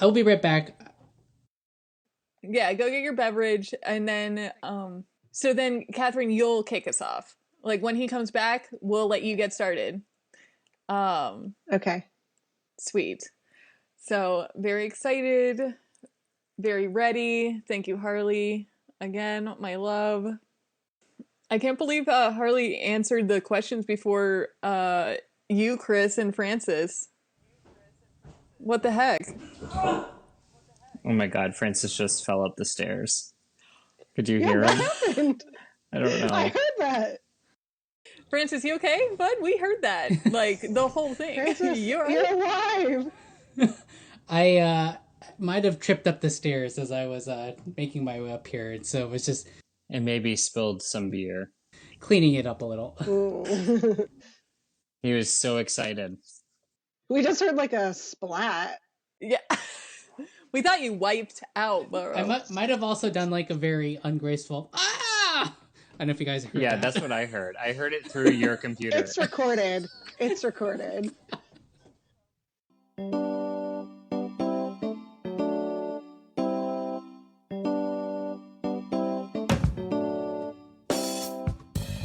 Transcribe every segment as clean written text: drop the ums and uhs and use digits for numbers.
I will be right back. Yeah, go get your beverage, and then so then Katharine, you'll kick us off. Like when he comes back, we'll let you get started. Okay. Sweet. So very excited, very ready. Thank you, Harley. Again, my love. I can't believe Harley answered the questions before you, Chris, and Francis. What the heck? Oh my God, Francis just fell up the stairs. Could you Yeah, hear what him? happened? I don't know. I heard that. Francis, you okay, bud? We heard that. Like the whole thing. Francis, You all you're right? alive. I might have tripped up the stairs as I was making my way up here, and so it was just And maybe spilled some beer. cleaning it up a little. He was so excited. We just heard like a splat. Yeah. We thought you wiped out, bro. I might have also done like a very ungraceful ah. I don't know if you guys heard Yeah, that. that's what I heard. I heard it through your computer. It's recorded. It's recorded.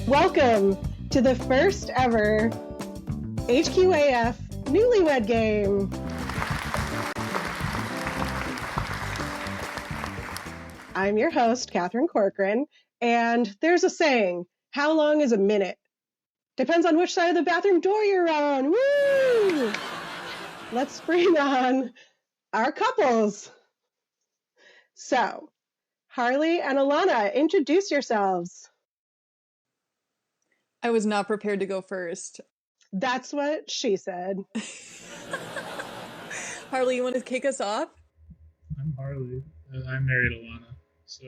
Welcome to the first ever HQAF Newly Wed Game. I'm your host, Katharine Corcoran, and there's a saying, how long is a minute? Depends on which side of the bathroom door you're on. Woo! Let's bring on our couples. So, Harley and Alana, introduce yourselves. I was not prepared to go first. That's what she said. Harley, you want to kick us off? I'm Harley. I married Alana, so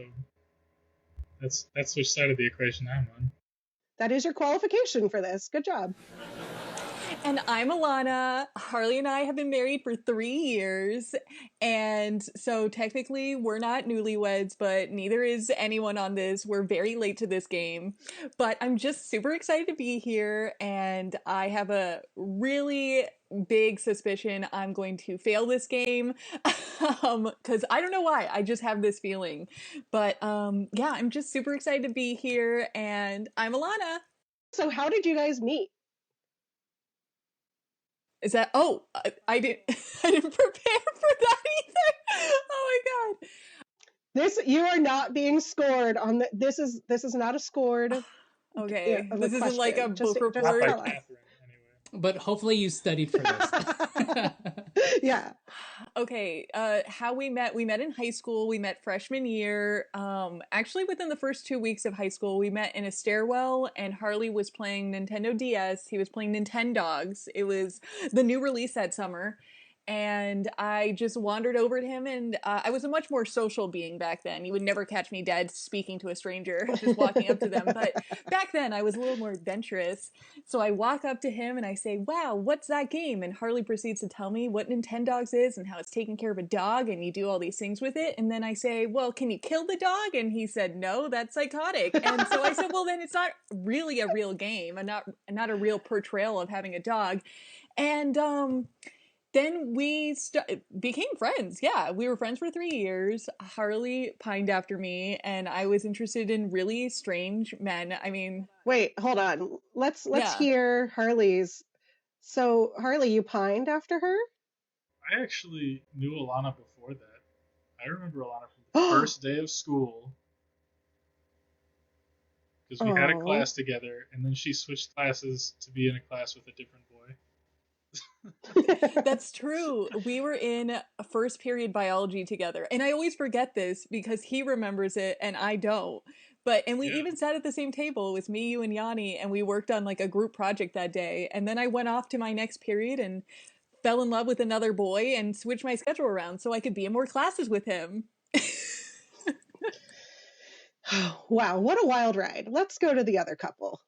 that's which side of the equation I'm on. That is your qualification for this. Good job. And I'm Alana. Harley and I have been married for 3 years. And so technically we're not newlyweds, but neither is anyone on this. We're very late to this game. But I'm just super excited to be here. And I have a really big suspicion I'm going to fail this game. Because I don't know why. I just have this feeling. But yeah, I'm just super excited to be here. And I'm Alana. So how did you guys meet? Is that? Oh, I didn't. I didn't prepare for that either. Oh my god. This you are not being scored on the. This is not a scored. Okay, this isn't like a book report. Not by Katharine, anyway. But hopefully you studied for this. Yeah. Okay, how we met in high school. We met freshman year. Actually within the first 2 weeks of high school, we met in a stairwell and Harley was playing Nintendo DS. He was playing Nintendogs. It was the new release that summer. And I just wandered over to him, and I was a much more social being back then. You would never catch me dead speaking to a stranger, just walking up to them. But back then, I was a little more adventurous. So I walk up to him, and I say, wow, what's that game? And Harley proceeds to tell me what Nintendogs is and how it's taking care of a dog, and you do all these things with it. And then I say, well, can you kill the dog? And he said, no, that's psychotic. And so I said, well, then it's not really a real game, and not a real portrayal of having a dog. And then we became friends. Yeah, we were friends for 3 years. Harley pined after me, and I was interested in really strange men. I mean, wait, hold on. Let's hear Harley's. So, Harley, you pined after her? I actually knew Alana before that. I remember Alana from the first day of school. Because we had a class together, and then she switched classes to be in a class with a different boy. That's true. We were in a first period biology together, and I always forget this because he remembers it and I don't. And we even sat at the same table. It was me, you, and Yanni, and we worked on like a group project that day. And then I went off to my next period and fell in love with another boy and switched my schedule around so I could be in more classes with him. Wow, what a wild ride. Let's go to the other couple.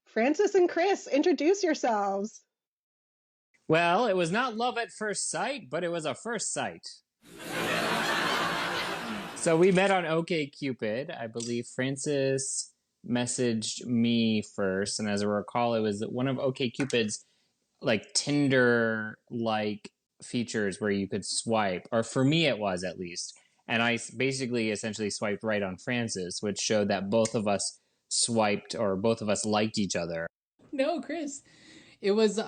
Francis and Chris, introduce yourselves. Well, it was not love at first sight, but it was a first sight. So we met on OkCupid. I believe Francis messaged me first, and as I recall, it was one of OkCupid's like Tinder-like features where you could swipe, or for me it was at least. And I basically essentially swiped right on Francis, which showed that both of us swiped, or both of us liked each other. No, Chris. It was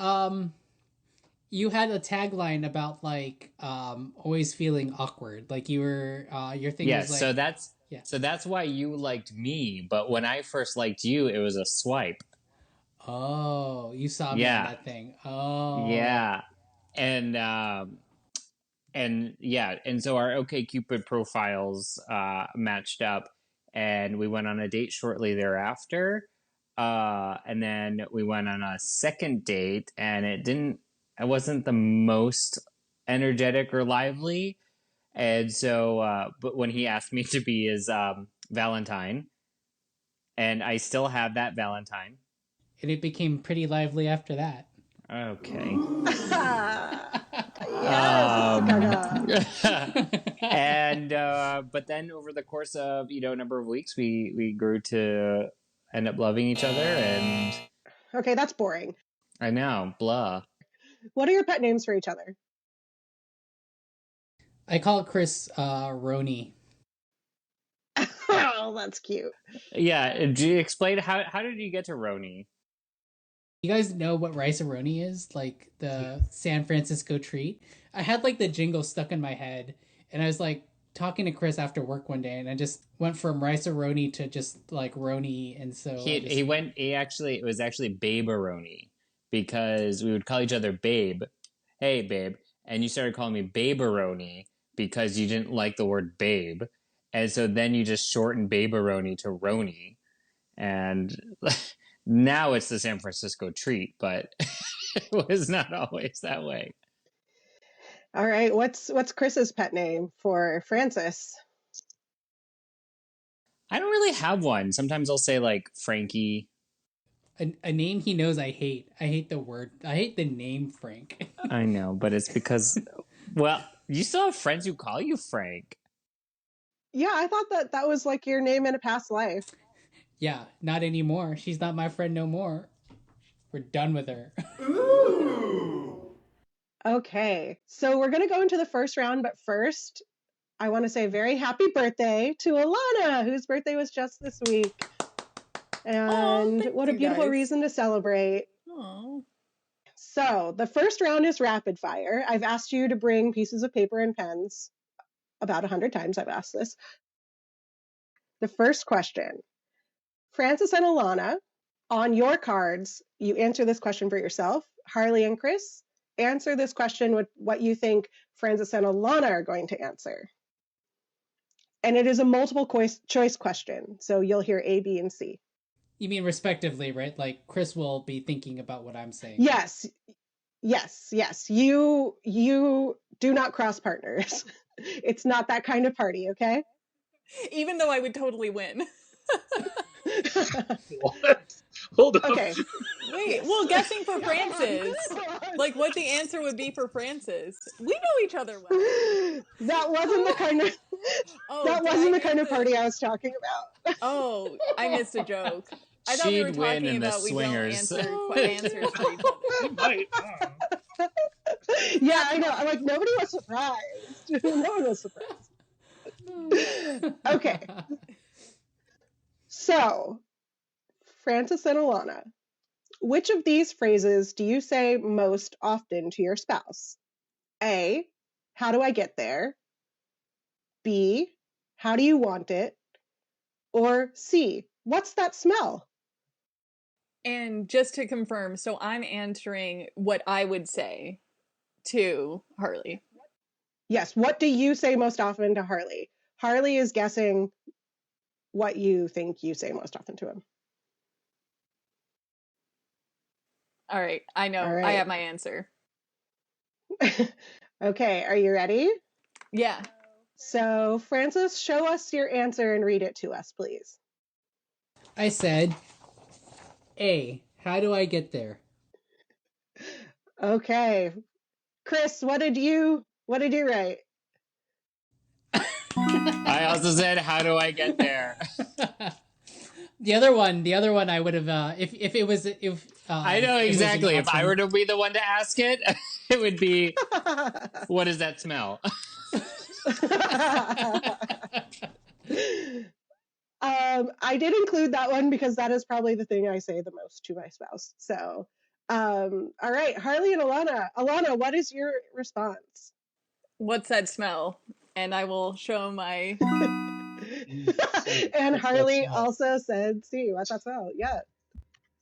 you had a tagline about like always feeling awkward. Like you were your thing Yeah, was like so that's why you liked me, but when I first liked you, it was a swipe. Oh, you saw me on that thing. Oh. Yeah. And and so our OkCupid profiles matched up, and we went on a date shortly thereafter. And then we went on a second date, and it wasn't the most energetic or lively. And so, but when he asked me to be his Valentine, and I still have that Valentine. And it became pretty lively after that. Okay. Yes. And but then over the course of a number of weeks, we grew to end up loving each other, and Okay, that's boring. I know, blah. What are your pet names for each other? I call Chris Roni. Oh, that's cute. Yeah, do you explain how did you get to Roni? You guys know what rice-a-roni is? Like the San Francisco treat? I had like the jingle stuck in my head, and I was like talking to Chris after work one day, and I just went from rice-a-roni to just like Roni, and so it was actually Babe-a-roni, because we would call each other Babe. Hey, Babe. And you started calling me Babe-a-roni because you didn't like the word babe. And so then you just shortened Babe-a-roni to Roni. And now it's the San Francisco treat, but it was not always that way. All right, what's Chris's pet name for Francis? I don't really have one. Sometimes I'll say like Frankie. A name he knows I hate. I hate the word. I hate the name Frank. I know, but it's because, well, you still have friends who call you Frank. Yeah, I thought that was like your name in a past life. Yeah, not anymore. She's not my friend no more. We're done with her. Ooh. Okay, so we're going to go into the first round, but first, I want to say very happy birthday to Alana, whose birthday was just this week. And what a beautiful reason to celebrate. Aww. So the first round is rapid fire. I've asked you to bring pieces of paper and pens. About 100 times I've asked this. The first question. Francis and Alana, on your cards, you answer this question for yourself. Harley and Chris, answer this question with what you think Francis and Alana are going to answer. And it is a multiple choice question, so you'll hear A, B, and C. You mean respectively, right? Like Chris will be thinking about what I'm saying. Yes. You do not cross partners. It's not that kind of party, okay? Even though I would totally win. What? Hold on. Okay. Wait, well, guessing for Francis. Like what the answer would be for Francis. We know each other well. That wasn't the kind of party I was talking about. Oh, I missed a joke. I thought we were talking about we don't answer answers for each other. You might. Yeah, I know. I'm like, nobody was surprised. No one was surprised. Okay. So, Francis and Alana, which of these phrases do you say most often to your spouse? A, how do I get there? B, how do you want it? Or C, what's that smell? And just to confirm, so I'm answering what I would say to Harley. Yes, what do you say most often to Harley? Harley is guessing what you think you say most often to him. All right, I know. All right. I have my answer. Okay, are you ready? Yeah. So, Francis, show us your answer and read it to us, please. I said, A, how do I get there? Okay. Chris, what did you write? I also said, how do I get there? The other one I would have, if I know exactly. If I were to be the one to ask it. It would be, what does that smell? I did include that one because that is probably the thing I say the most to my spouse. So, all right, Harley and Alana. Alana, what is your response? What's that smell? And I will show my. And Harley also said, "See, what's that smell?" Yeah,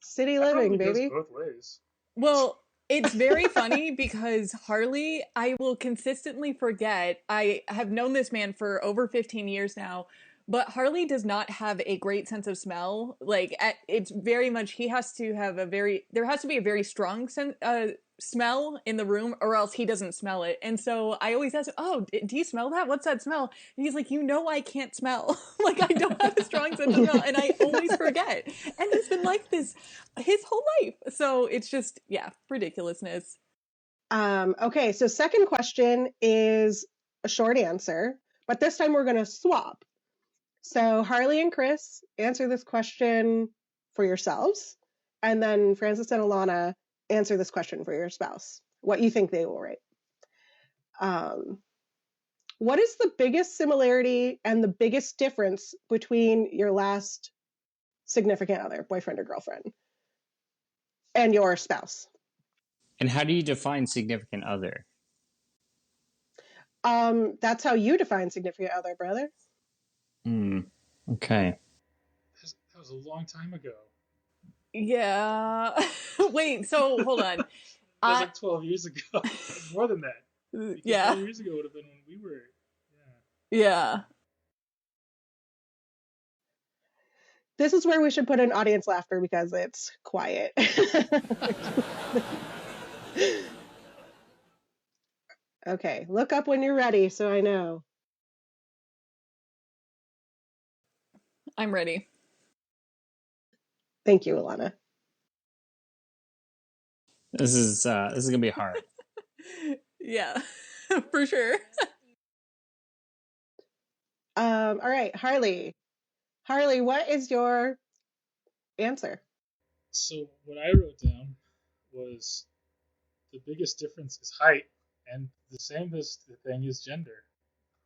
city living, baby. Goes both ways. Well, it's very funny because Harley, I will consistently forget. I have known this man for over 15 years now, but Harley does not have a great sense of smell. Like, it's very much, he has to have there has to be a very strong smell in the room or else he doesn't smell it. And so I always ask, oh, do you smell that? What's that smell? And he's like, I can't smell. Like, I don't have a strong sense of smell and I always forget. And he's been like this his whole life. So it's just, yeah, ridiculousness. Okay, so second question is a short answer, but this time we're going to swap. So Harley and Chris, answer this question for yourselves, and then Francis and Alana, answer this question for your spouse. What you think they will rate. What is the biggest similarity and the biggest difference between your last significant other, boyfriend or girlfriend, and your spouse? And how do you define significant other? That's how you define significant other, brother. Okay. That was a long time ago. Yeah. Wait, so hold on. That was like 12 years ago. More than that. Because Yeah. 12 years ago would have been when we were. Yeah. This is where we should put in audience laughter because it's quiet. Okay, look up when you're ready so I know. I'm ready. Thank you, Alana. This is gonna be hard. Yeah, for sure. All right, Harley. Harley, what is your answer? So what I wrote down was the biggest difference is height, and the same as the thing is gender,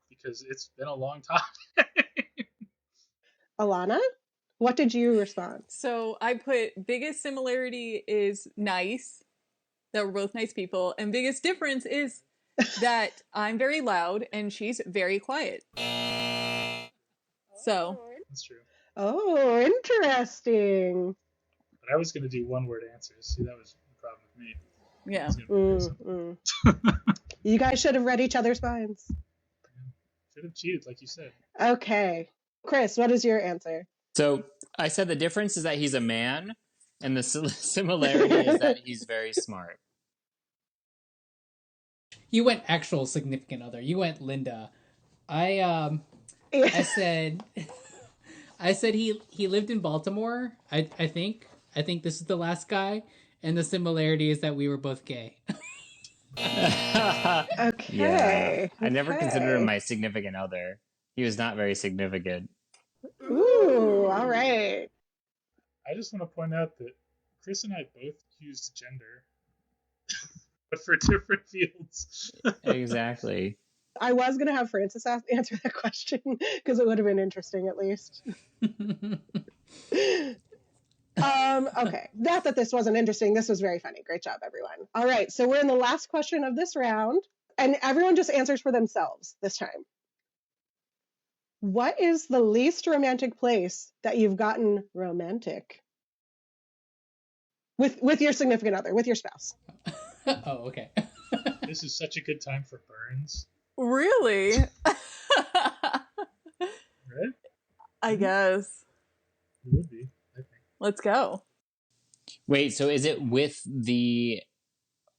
because it's been a long time. Alana, what did you respond? So I put biggest similarity is nice, that we're both nice people, and biggest difference is that I'm very loud and she's very quiet. So That's true. Oh, interesting. But I was going to do one-word answers. See, that was the problem with me. yeah. You guys should have read each other's minds. Should have cheated, like you said. Okay. Chris, what is your answer? So I said the difference is that he's a man, and the similarity is that he's very smart. You went actual significant other. You went Linda. I said he lived in Baltimore. I think this is the last guy, and the similarity is that we were both gay. Okay. Yeah. I never considered him my significant other. He was not very significant. Ooh, all right. I just want to point out that Chris and I both used gender, but for different fields. Exactly. I was going to have Francis answer that question because it would have been interesting at least. Okay. Not that this wasn't interesting. This was very funny. Great job, everyone. All right. So we're in the last question of this round, and everyone just answers for themselves this time. What is the least romantic place that you've gotten romantic? With your significant other, with your spouse. Oh, okay. This is such a good time for burns. Really? Right? I guess. It would be, I think. Let's go. Wait, so is it with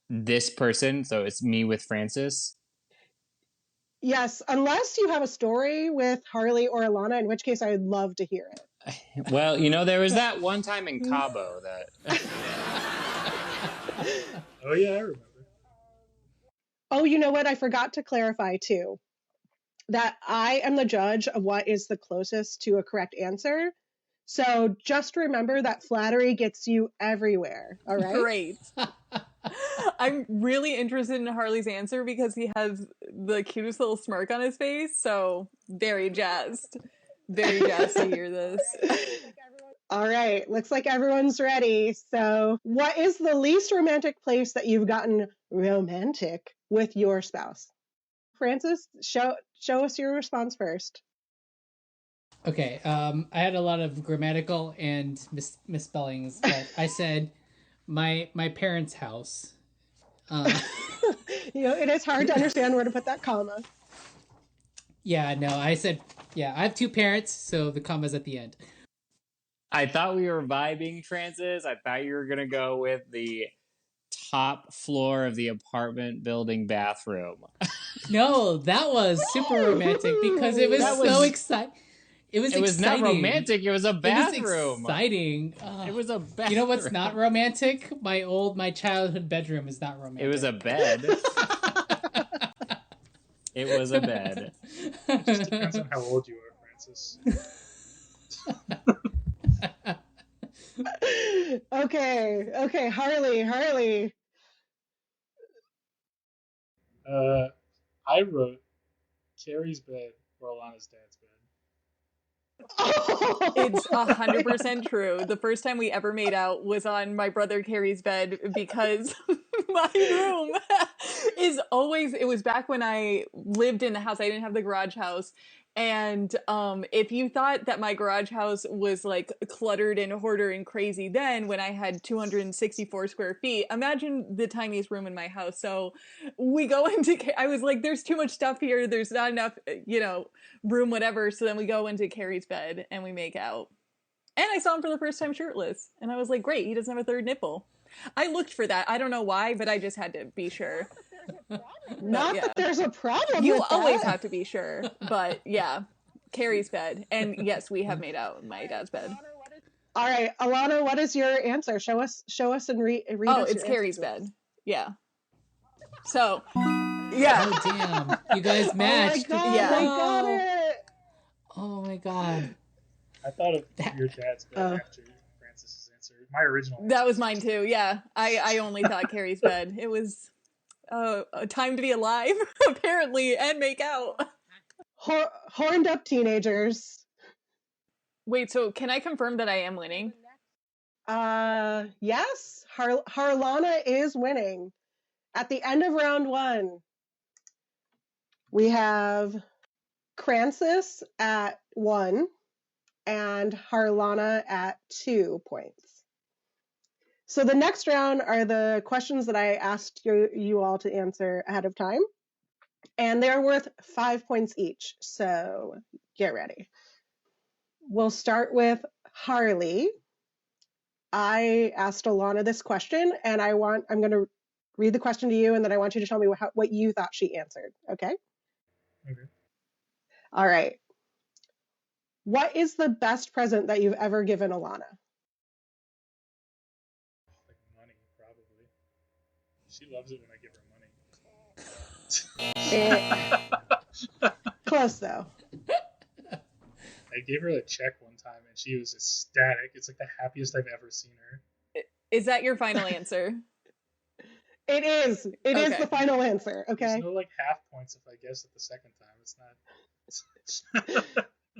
this person? So it's me with Francis? Yes, unless you have a story with Harley or Alana, in which case I'd love to hear it. Well, there was that one time in Cabo that... Oh, yeah, I remember. Oh, you know what? I forgot to clarify, too, that I am the judge of what is the closest to a correct answer. So just remember that flattery gets you everywhere, all right? Great. I'm really interested in Harley's answer because he has the cutest little smirk on his face. So very jazzed to hear this. All right, looks like everyone's ready. So, what is the least romantic place that you've gotten romantic with your spouse? Francis, show us your response first. Okay, I had a lot of grammatical and misspellings, but I said my parents' house. It is hard to understand where to put that comma. Yeah, no, I said, yeah, I have two parents, so the comma's at the end. I thought we were vibing, Francis. I thought you were going to go with the top floor of the apartment building bathroom. No, that was super romantic because it was so exciting. It was exciting. Not romantic. It was a bathroom. It was exciting. It was a bathroom. You know what's not romantic? My childhood bedroom is not romantic. It was a bed. It was a bed. It just depends on how old you are, Francis. Okay, Harley. I wrote Carrie's bed or Alana's dad's bed. Oh, It's 100% true. The first time we ever made out was on my brother Carrie's bed because my room is always, it was back when I lived in the house. I didn't have the garage house. And if you thought that my garage house was like cluttered and hoarder and crazy then when I had 264 square feet, imagine the tiniest room in my house. So we go into, I was like, there's too much stuff here. There's not enough, room, whatever. So then we go into Carrie's bed and we make out. And I saw him for the first time shirtless. And I was like, great, he doesn't have a third nipple. I looked for that. I don't know why, but I just had to be sure. Not that there's a problem. You with always that. have to be sure, but yeah, Carrie's bed, and yes, we have made out in my dad's bed. All right, Alana, what is your answer? Show us, and read. Oh, us it's your Carrie's answer. bed. Yeah. So, yeah. Oh damn! You guys matched. Oh my god! Yeah. I got it. Oh my god! I thought of your dad's bed after Francis's answer. My original answer. That was mine too. Yeah, I only thought Carrie's bed. It was a time to be alive, apparently, and make out. Horned up teenagers. Wait, so can I confirm that I am winning? Yes, Harlana is winning. At the end of round 1, we have Francis at 1 and Harlana at 2 points. So the next round are the questions that I asked you all to answer ahead of time. And they're worth 5 points each. So get ready. We'll start with Harley. I asked Alana this question, and I'm going to read the question to you, and then I want you to tell me what you thought she answered. Okay? Okay. All right. What is the best present that you've ever given Alana? Like money, probably. She loves it when I give her money. Close, though. I gave her a check one time, and she was ecstatic. It's like the happiest I've ever seen her. Is that your final answer? It is. It is Okay. the final answer. Okay. There's no like half points if I guess it the second time. It's not.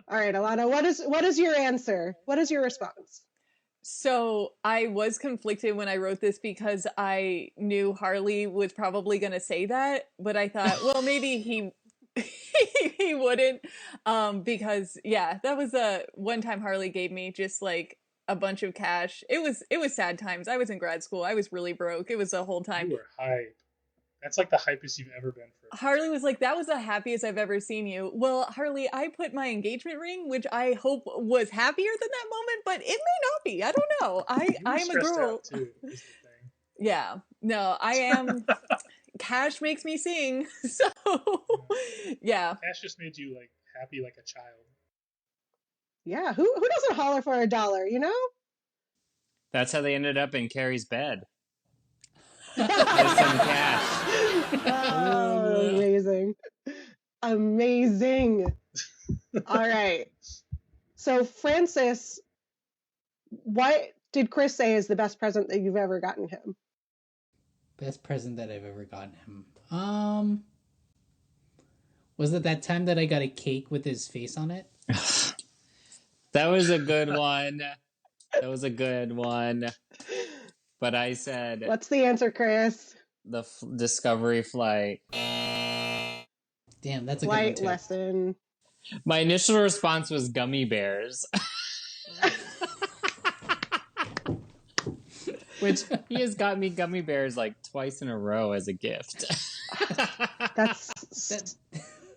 All right, Alana. What is your answer? What is your response? So I was conflicted when I wrote this because I knew Harley was probably going to say that, but I thought, well, maybe he he wouldn't, because yeah, that was one time Harley gave me just like a bunch of cash. It was sad times. I was in grad school. I was really broke. It was the whole time. You were hype. That's like the hypest you've ever been for. Harley was like, that was the happiest I've ever seen you. Well, Harley, I put my engagement ring, which I hope was happier than that moment, but it may not be. I don't know. I'm a girl. Out too, is the thing. Yeah. No, I am. Cash makes me sing. So, yeah. Cash just made you like happy like a child. Yeah, who doesn't holler for $1, you know? That's how they ended up in Carrie's bed. With some cash. Oh, amazing. All right. So, Francis, what did Chris say is the best present that you've ever gotten him? Best present that I've ever gotten him. Was it that time that I got a cake with his face on it? That was a good one. That was a good one. But I said... What's the answer, Chris? The Discovery flight. Damn, that's a Flight good one too. lesson. My initial response was gummy bears. Which he has got me gummy bears like twice in a row as a gift.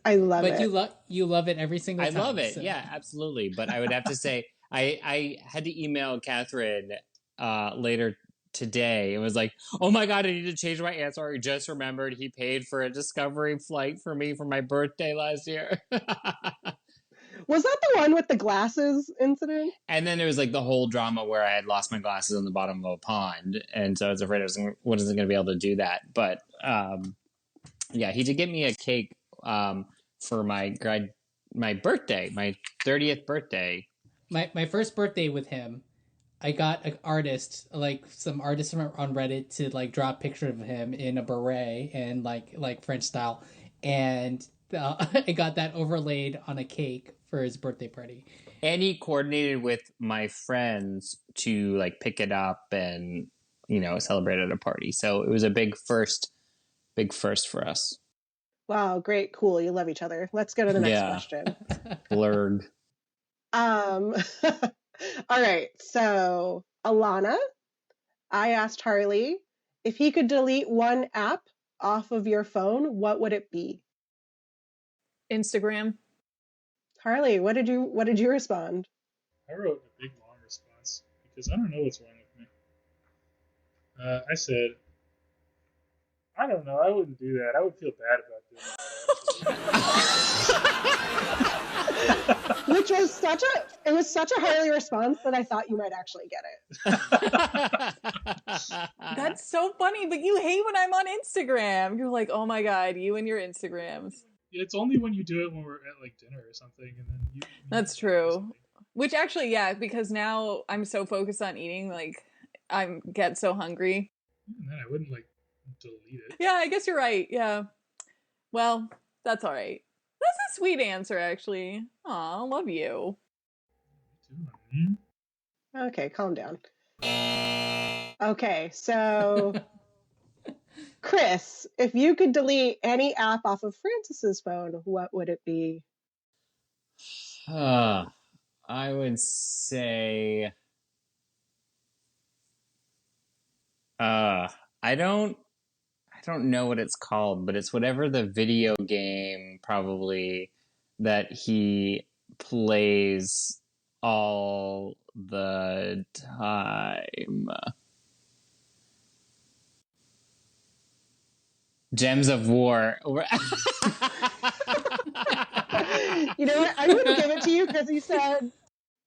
I love it. But you love it every single time. I love it. So. Yeah, absolutely. But I would have to say I had to email Katharine later today. It was like, oh my God, I need to change my answer. I just remembered he paid for a Discovery flight for me for my birthday last year. Was that the one with the glasses incident? And then there was like the whole drama where I had lost my glasses on the bottom of a pond. And so I was afraid I wasn't going to be able to do that. But yeah, he did get me a cake for my birthday, my 30th birthday. My first birthday with him, I got an artist, like some artist on Reddit, to like draw a picture of him in a beret and like French style, and I got that overlaid on a cake for his birthday party. And he coordinated with my friends to like pick it up and celebrate at a party. So it was a big first for us. Wow, great, cool. You love each other. Let's go to the next question. Blurg. All right, so Alana, I asked Harley if he could delete one app off of your phone, what would it be? Instagram. Harley, what did you respond? I wrote a big long response because I don't know what's wrong with me. I said, I don't know. I wouldn't do that. I would feel bad about doing that. Which was such a Harley response that I thought you might actually get it. That's so funny, but you hate when I'm on Instagram. You're like, oh my God, you and your Instagrams. It's only when you do it when we're at like dinner or something, and then you That's true. Which actually, yeah, because now I'm so focused on eating, like I get so hungry. And then I wouldn't like delete it. Yeah, I guess you're right. Yeah. Well, that's all right. That's a sweet answer, actually. Aw, love you. Okay, calm down. Okay, so Chris, if you could delete any app off of Francis's phone, what would it be? I would say I don't know what it's called, but it's whatever the video game probably that he plays all the time. Gems of War. You know what? I'm going to give it to you because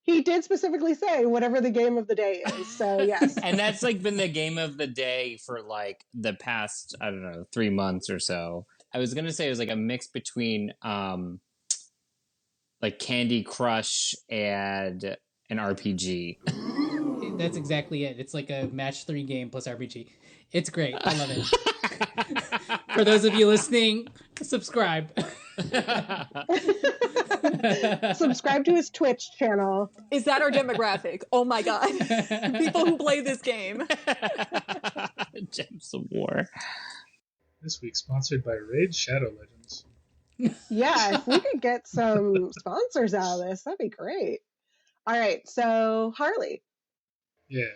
he did specifically say whatever the game of the day is. So yes. And that's like been the game of the day for like the past, I don't know, 3 months or so. I was going to say it was like a mix between like Candy Crush and an RPG. That's exactly it. It's like a match 3 game plus RPG. It's great. I love it. For those of you listening, subscribe. Subscribe to his Twitch channel. Is that our demographic? Oh my God. People who play this game. Gems of War. This week sponsored by Raid Shadow Legends. Yeah, if we could get some sponsors out of this, that'd be great. All right, so Harley. Yeah.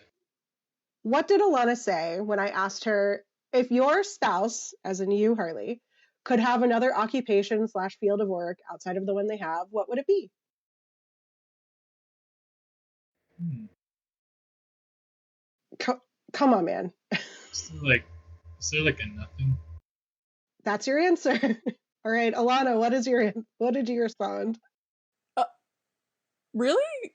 What did Alana say when I asked her if your spouse, as in you, Harley, could have another occupation / field of work outside of the one they have, what would it be? Come on, man. Is there like a nothing? That's your answer. All right, Alana, what did you respond? Really?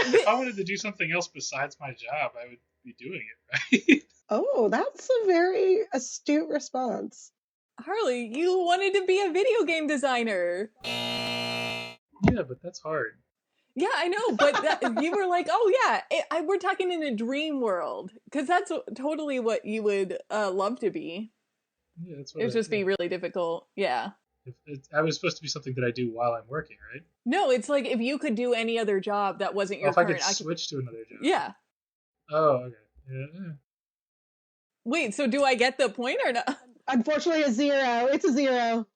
If I wanted to do something else besides my job, I would be doing it, right? Oh, that's a very astute response. Harley, you wanted to be a video game designer. Yeah, but that's hard. Yeah, I know, but you were like, oh yeah, we're talking in a dream world, because that's totally what you would love to be. Yeah, that's It what would just be yeah. really difficult. Yeah. I was supposed to be something that I do while I'm working, right? No, it's like if you could do any other job that wasn't Oh, your if I could current occupation. switch to another job. Yeah. Oh, okay. Yeah. Wait, so do I get the point or not? Unfortunately, a zero. It's a zero.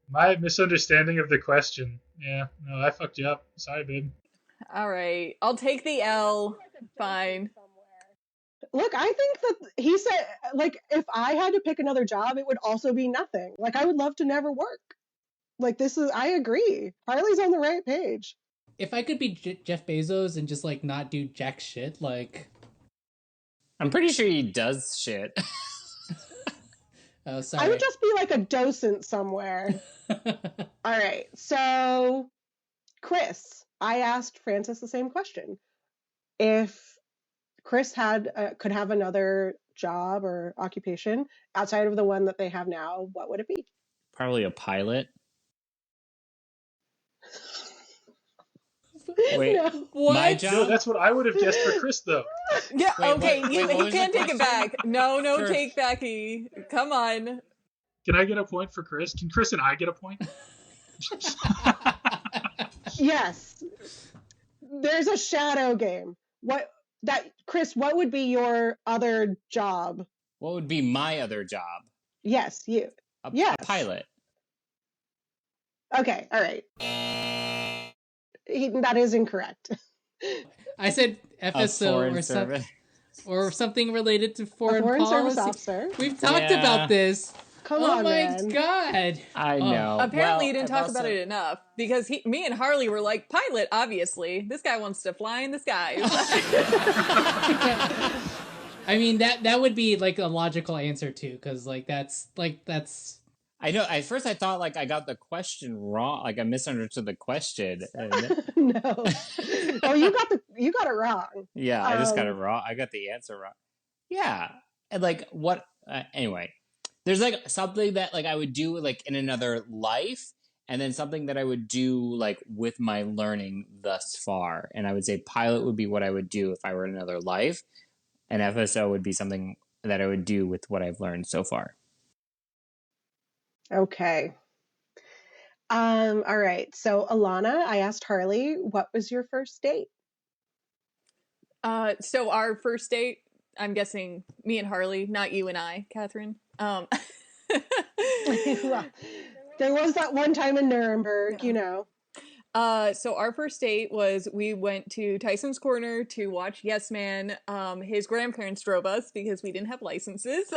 My misunderstanding of the question. Yeah, no, I fucked you up. Sorry, babe. All right, I'll take the L. Fine. Look, I think that he said, like, if I had to pick another job, it would also be nothing. Like, I would love to never work. Like, I agree. Harley's on the right page. If I could be Jeff Bezos and just like not do jack shit, like I'm pretty sure he does shit. oh, sorry. I would just be like a docent somewhere. All right. So, Chris, I asked Francis the same question. If Chris could have another job or occupation outside of the one that they have now, what would it be? Probably a pilot. Wait, No. What? my job? No, that's what I would have guessed for Chris, though. Yeah. Wait, okay. what You was can't the take it question? back. No, Sure. take backy. Come on. Can I get a point for Chris? Can Chris and I get a point? Yes. There's a shadow game. Chris, what would be your other job? What would be my other job? Yes, you. A Yes. pilot. Okay, all right. That is incorrect. I said A FSO foreign or service. or something related to foreign Foreign service policy. officer. We've talked Yeah. about this. Come oh on, my man. god. I know. Apparently, Well, you didn't I've talk about also- it enough because me and Harley were like, pilot, obviously. This guy wants to fly in the skies. I mean that would be like a logical answer too, because that's I know. At first, I thought like I got the question wrong. Like I misunderstood the question. No. Oh, you got it wrong. Yeah, I just got it Um, wrong. I got the answer wrong. Yeah, and like what? Anyway, there's like something that like I would do like in another life, and then something that I would do like with my learning thus far. And I would say pilot would be what I would do if I were in another life, and FSO would be something that I would do with what I've learned so far. Okay. All right. So, Alana, I asked Harley, what was your first date? So our first date, I'm guessing me and Harley, not you and I, Katharine. Well, there was that one time in Nuremberg, you know. So our first date was we went to Tyson's Corner to watch Yes Man. His grandparents drove us because we didn't have licenses.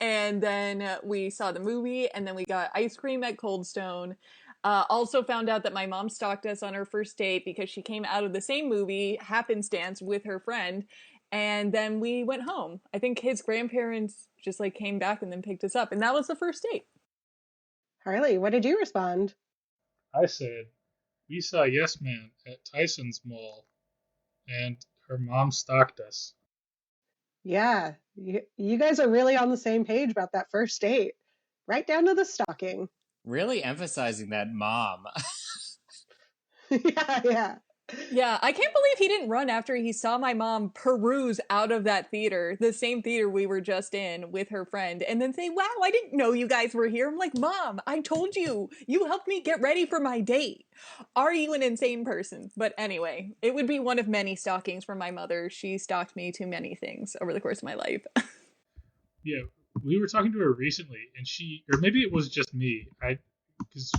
And then we saw the movie, and then we got ice cream at Cold Stone. Also found out that my mom stalked us on our first date because she came out of the same movie, happenstance, with her friend. And then we went home. I think his grandparents just like came back and then picked us up. And that was the first date. Harley, what did you respond? I said, we saw Yes Man at Tyson's Mall, and her mom stalked us. Yeah, you guys are really on the same page about that first date. Right down to the stalking. Really emphasizing that mom. Yeah. Yeah, I can't believe he didn't run after he saw my mom peruse out of that theater, the same theater we were just in with her friend, and then say, wow, I didn't know you guys were here. I'm like, Mom, I told you. You helped me get ready for my date. Are you an insane person? But anyway, it would be one of many stalkings from my mother. She stalked me to many things over the course of my life. Yeah, we were talking to her recently, and or maybe it was just me, because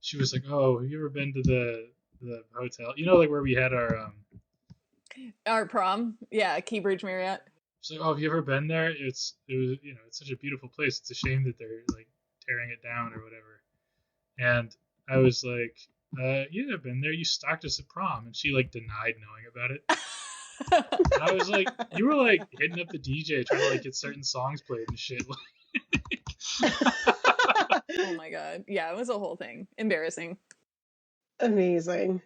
she was like, oh, have you ever been to the hotel? You know, like where we had our Our prom, yeah, Keybridge Marriott. She's like, oh, have you ever been there? It was it's such a beautiful place. It's a shame that they're like tearing it down or whatever. And I was like, yeah, I've been there. You stalked us at prom, and she like denied knowing about it. And I was like, you were like hitting up the DJ trying to like get certain songs played and shit. Oh my god. Yeah, it was a whole thing. Embarrassing. Amazing.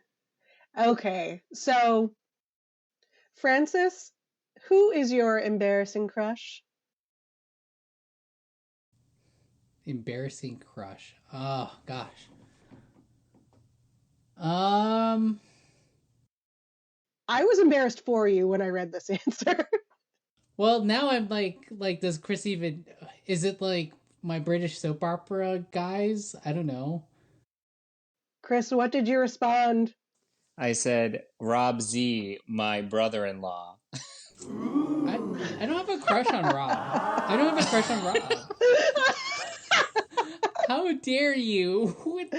Okay, so Francis, who is your embarrassing crush? embarrassing crush. Oh gosh. I was embarrassed for you when I read this answer. Well, now I'm like, does Chris even? Is it like my British soap opera guys? I don't know. Chris, what did you respond? I said, Rob Z, my brother-in-law. I don't have a crush on Rob. I don't have a crush on Rob. How dare you? With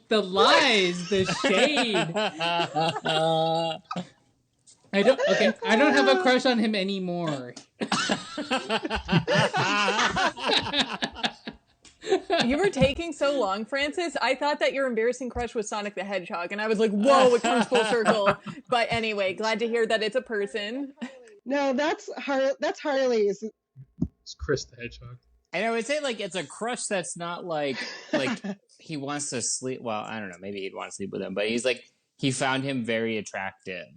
the lies, the shade. I don't have a crush on him anymore. You were taking so long, Francis. I thought that your embarrassing crush was Sonic the Hedgehog, and I was like, whoa, it comes full circle. But anyway, glad to hear that it's a person. No, that's Harley's. It's Chris the Hedgehog. And I would say, like, it's a crush that's not like he wants to sleep. Well, I don't know. Maybe he'd want to sleep with him, but he's like, he found him very attractive.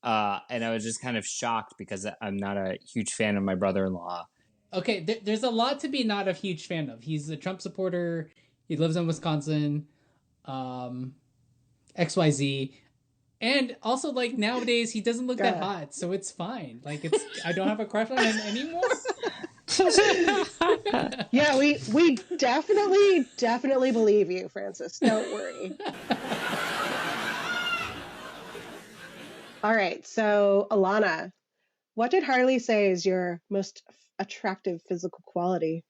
And I was just kind of shocked because I'm not a huge fan of my brother-in-law. Okay, there's a lot to be not a huge fan of. He's a Trump supporter. He lives in Wisconsin. XYZ. And also, like, nowadays, he doesn't look that hot, so it's fine. Like, I don't have a crush on him anymore. Yeah, we definitely believe you, Francis. Don't worry. All right, so Alana, what did Harley say is your most attractive physical quality?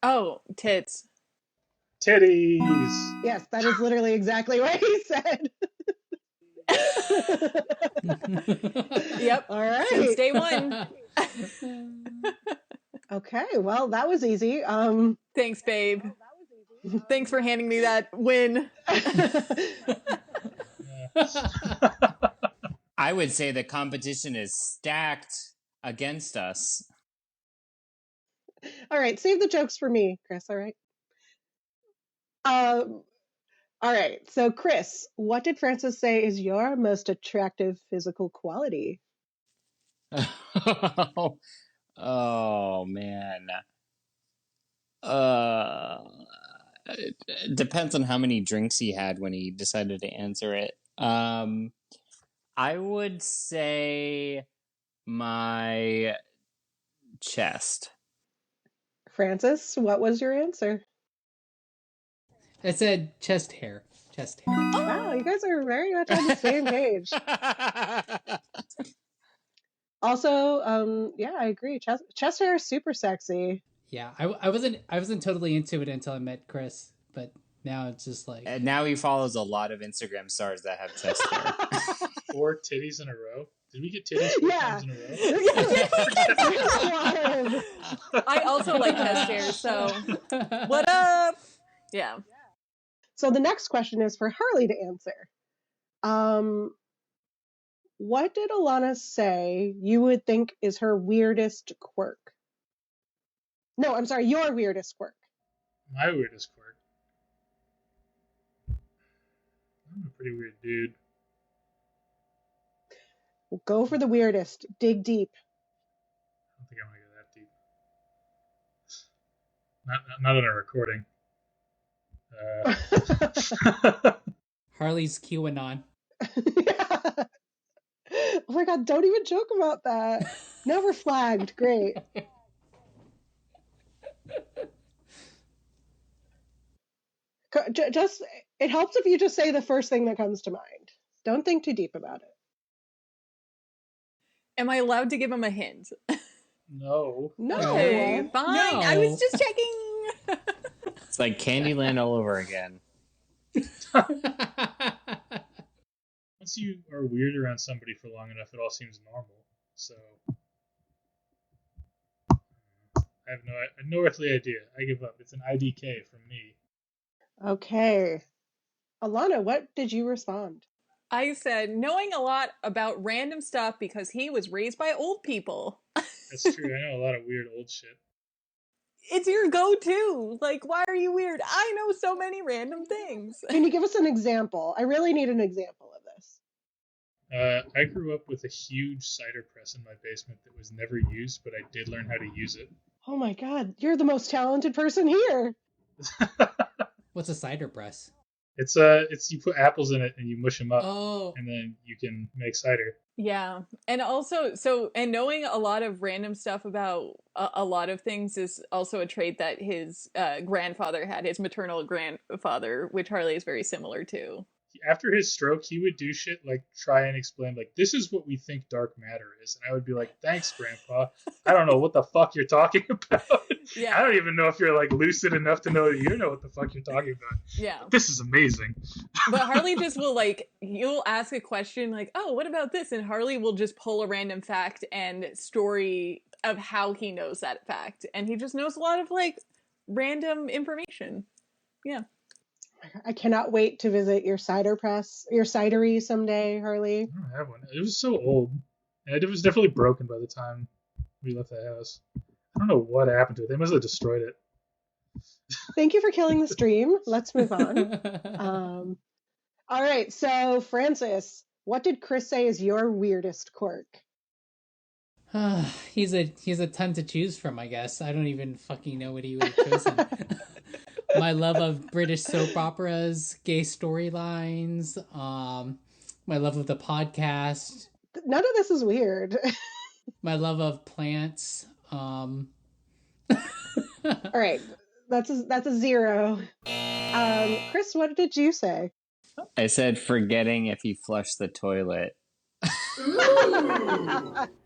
Oh, tits. Titties. Yes, that is literally exactly what he said. Yep. All right. Since day one. Okay, well, that was easy. Thanks, babe. Thanks for handing me that win. I would say the competition is stacked against us. All right, save the jokes for me, Chris, all right? All right, so Chris, what did Francis say is your most attractive physical quality? Oh man. It depends on how many drinks he had when he decided to answer it. I would say my chest. Francis, what was your answer? I said chest hair. Chest hair. Wow, you guys are very much on the same page. Also, yeah, I agree. Chest hair is super sexy. Yeah, I wasn't totally into it until I met Chris, but now it's just like. And now he follows a lot of Instagram stars that have chest hair. 4 titties in a row? Did we get titties 4 times in a row? I also like chest hair, so what up? Yeah. So the next question is for Harley to answer. What did Alana say you would think is her weirdest quirk? No, I'm sorry, your weirdest quirk. My weirdest quirk. I'm a pretty weird dude. We'll go for the weirdest. Dig deep. I don't think I'm gonna go that deep. Not on a recording. Harley's QAnon. Yeah. Oh my god, don't even joke about that. Now we're flagged. Great. Just, it helps if you just say the first thing that comes to mind. Don't think too deep about it. Am I allowed to give him a hint? No. Okay, fine. No. I was just checking. It's like Candyland all over again. Once you are weird around somebody for long enough, it all seems normal. So I have no earthly idea. I give up. It's an IDK from me. Okay. Alana, what did you respond? I said knowing a lot about random stuff because he was raised by old people. That's true. I know a lot of weird old shit. It's your go-to. Like, why are you weird? I know so many random things. Can you give us an example? I really need an example of this. I grew up with a huge cider press in my basement that was never used, but I did learn how to use it. Oh my god, you're the most talented person here. What's a cider press? It's you put apples in it and you mush them up, Oh, and then you can make cider. Yeah. And also, and knowing a lot of random stuff about a lot of things is also a trait that his grandfather had, his maternal grandfather, which Harley is very similar to. After his stroke, he would do shit like try and explain, like, this is what we think dark matter is. And I would be like, thanks, Grandpa. I don't know what the fuck you're talking about. Yeah. I don't even know if you're like lucid enough to know that you know what the fuck you're talking about. Yeah. This is amazing. But Harley just will, like, you'll ask a question like, oh, what about this? And Harley will just pull a random fact and story of how he knows that fact. And he just knows a lot of, like, random information. Yeah. I cannot wait to visit your cider press, your cidery someday, Harley. I don't have one. It was so old. And it was definitely broken by the time we left the house. I don't know what happened to it. They must have destroyed it. Thank you for killing the stream. Let's move on. All right. So, Francis, what did Chris say is your weirdest quirk? he's a ton to choose from, I guess. I don't even fucking know what he would have chosen. My love of British soap operas, gay storylines, my love of the podcast. None of this is weird. My love of plants. All right, that's a 0. Chris, what did you say? I said forgetting if he flushed the toilet.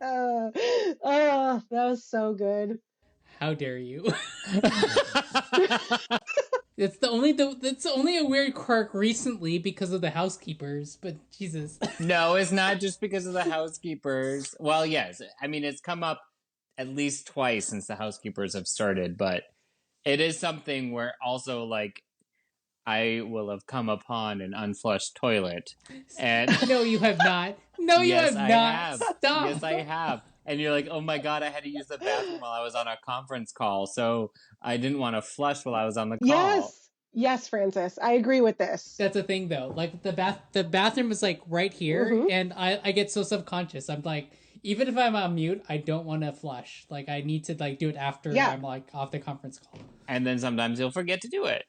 Oh, that was so good. How dare you? It's only a weird quirk recently because of the housekeepers, but Jesus. No, it's not just because of the housekeepers. Well, yes. I mean, it's come up at least twice since the housekeepers have started, but it is something where also, like, I will have come upon an unflushed toilet. And No, you have not. No, you yes, have I not. have. Stop. Yes, I have. And you're like, oh my God, I had to use the bathroom while I was on a conference call. So I didn't want to flush while I was on the call. Yes, Francis. I agree with this. That's the thing, though. Like the bathroom is like right here, Mhm. and I get so subconscious. I'm like, even if I'm on mute, I don't want to flush. Like I need to like do it after I'm like off the conference call. And then sometimes you'll forget to do it.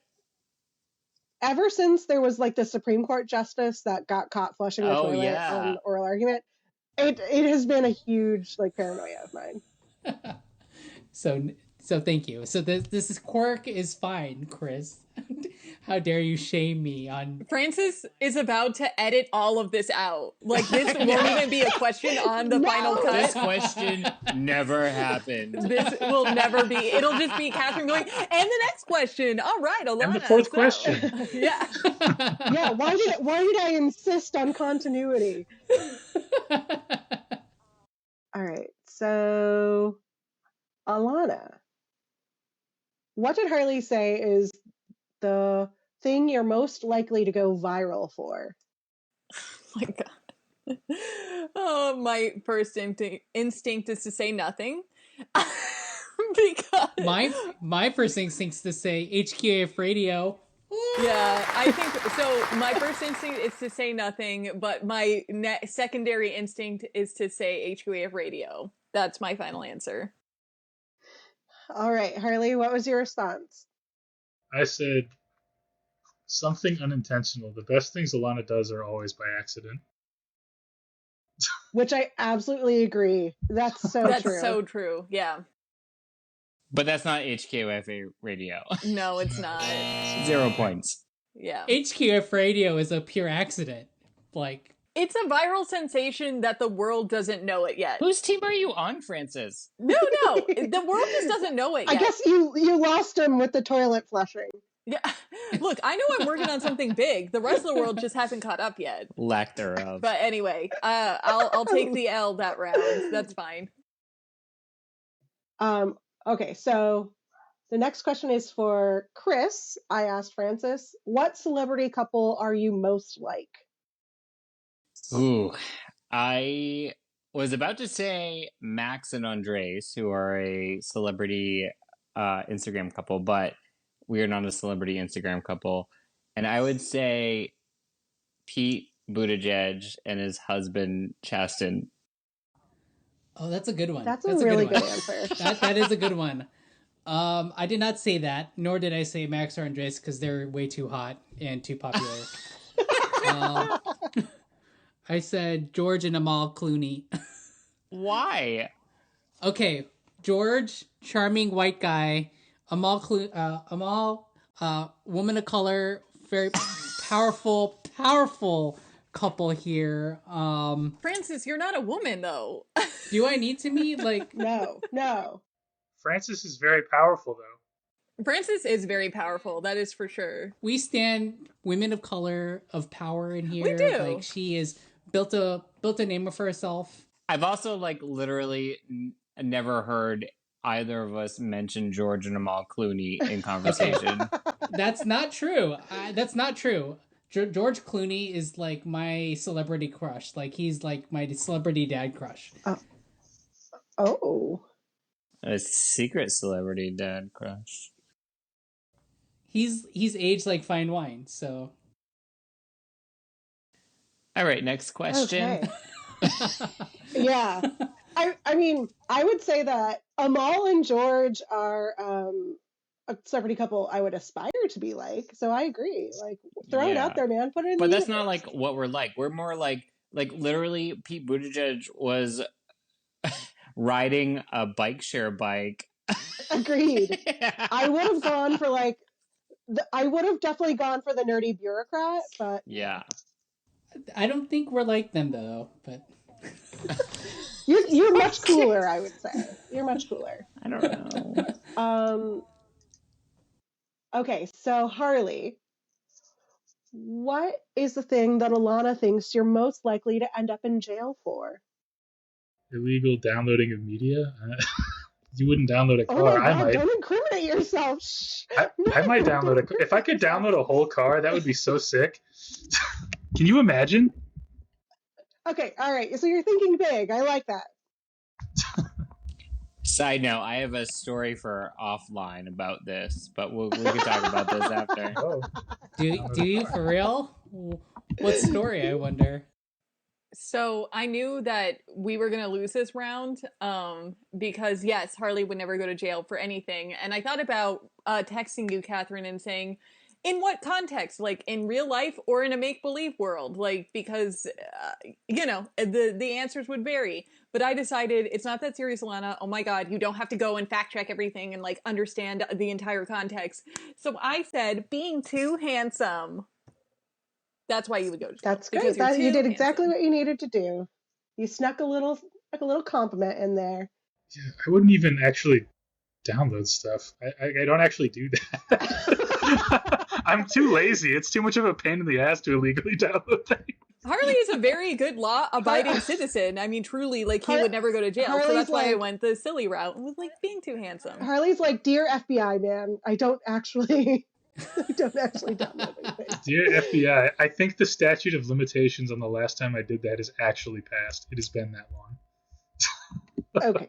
Ever since there was like the Supreme Court justice that got caught flushing the toilet on oral argument, it has been a huge like paranoia of mine. So thank you. So this quirk is fine, Chris. How dare you shame me on... Francis is about to edit all of this out. Like, this won't even be a question on the final cut. This question never happened. This will never be. It'll just be Katharine going, and the next question. All right, Alana. And the fourth question. Yeah. Yeah, why did I insist on continuity? All right, so Alana, what did Harley say is the thing you're most likely to go viral for? Oh my God. Oh, my first instinct is to say nothing. Because my first instinct is to say HQAF radio. Yeah, I think so. My first instinct is to say nothing, but my secondary instinct is to say HQAF radio. That's my final answer. All right, Harley, what was your response? I said something unintentional. The best things Alana does are always by accident. Which I absolutely agree. That's so true. That's so true. Yeah. But that's not HQAF radio. No, it's not. 0 points. Yeah. HQAF radio is a pure accident. Like, it's a viral sensation that the world doesn't know it yet. Whose team are you on, Francis? No. The world just doesn't know it yet. I guess you lost him with the toilet flushing. Yeah. Look, I know I'm working on something big. The rest of the world just hasn't caught up yet. Lack thereof. But anyway, I'll take the L that round. That's fine. Okay, so the next question is for Chris. I asked Francis, what celebrity couple are you most like? Ooh, I was about to say Max and Andres, who are a celebrity Instagram couple, but we are not a celebrity Instagram couple. And I would say Pete Buttigieg and his husband, Chasten. oh, that's a good one. That's a really good answer. That is a good one. I did not say that, nor did I say Max or Andres because they're way too hot and too popular. um, I said George and Amal Clooney. Why? Okay, George, charming white guy. Amal, woman of color, very powerful couple here. Francis, you're not a woman though. Do I need to be like? No. Francis is very powerful, though. Francis is very powerful. That is for sure. We stand women of color of power in here. We do. Like she is built a name for herself. I've also like literally never heard either of us mention George and Amal Clooney in conversation. That's not true. That's not true. George Clooney is like my celebrity crush. Like he's like my celebrity dad crush. Oh. A secret celebrity dad crush. He's aged like fine wine. So. All right, next question. Okay. Yeah. I mean, I would say that Amal and George are a celebrity couple I would aspire to be like. So I agree. Like, throw it out there, man. Put it in. But the that's universe. not like what we're like. We're more like literally Pete Buttigieg was riding a bike share bike. Agreed. I would have gone for like. I would have definitely gone for the nerdy bureaucrat, but yeah. I don't think we're like them though. But you're much cooler. I would say you're much cooler. I don't know. Okay, so Harley, what is the thing that Alana thinks you're most likely to end up in jail for? Illegal downloading of media? You wouldn't download a car. Oh my God, I might. don't incriminate yourself. Shh. I might download a car. If I could download a whole car, that would be so sick. Can you imagine? Okay, all right. So you're thinking big. I like that. Side note, I have a story for offline about this, but we can talk about this after. Oh. do you for real? What story? I wonder. So I knew that we were going to lose this round because, yes, Harley would never go to jail for anything. And I thought about texting you, Katharine, and saying, in what context? Like, in real life or in a make-believe world? Like, because, the answers would vary. But I decided it's not that serious, Alana. Oh, my God, you don't have to go and fact-check everything and, like, understand the entire context. So I said, being too handsome. That's why you would go to jail. That's great. You did exactly what you needed to do. You snuck a little compliment in there. Yeah, I wouldn't even actually download stuff. I don't actually do that. I'm too lazy. It's too much of a pain in the ass to illegally download things. Harley is a very good law-abiding citizen. I mean, truly, like, he would never go to jail. Harley's so that's why I like- went the silly route with, like, being too handsome. Harley's like, dear FBI, man, I don't actually download anything. Dear FBI, I think the statute of limitations on the last time I did that is actually passed. It has been that long. Okay.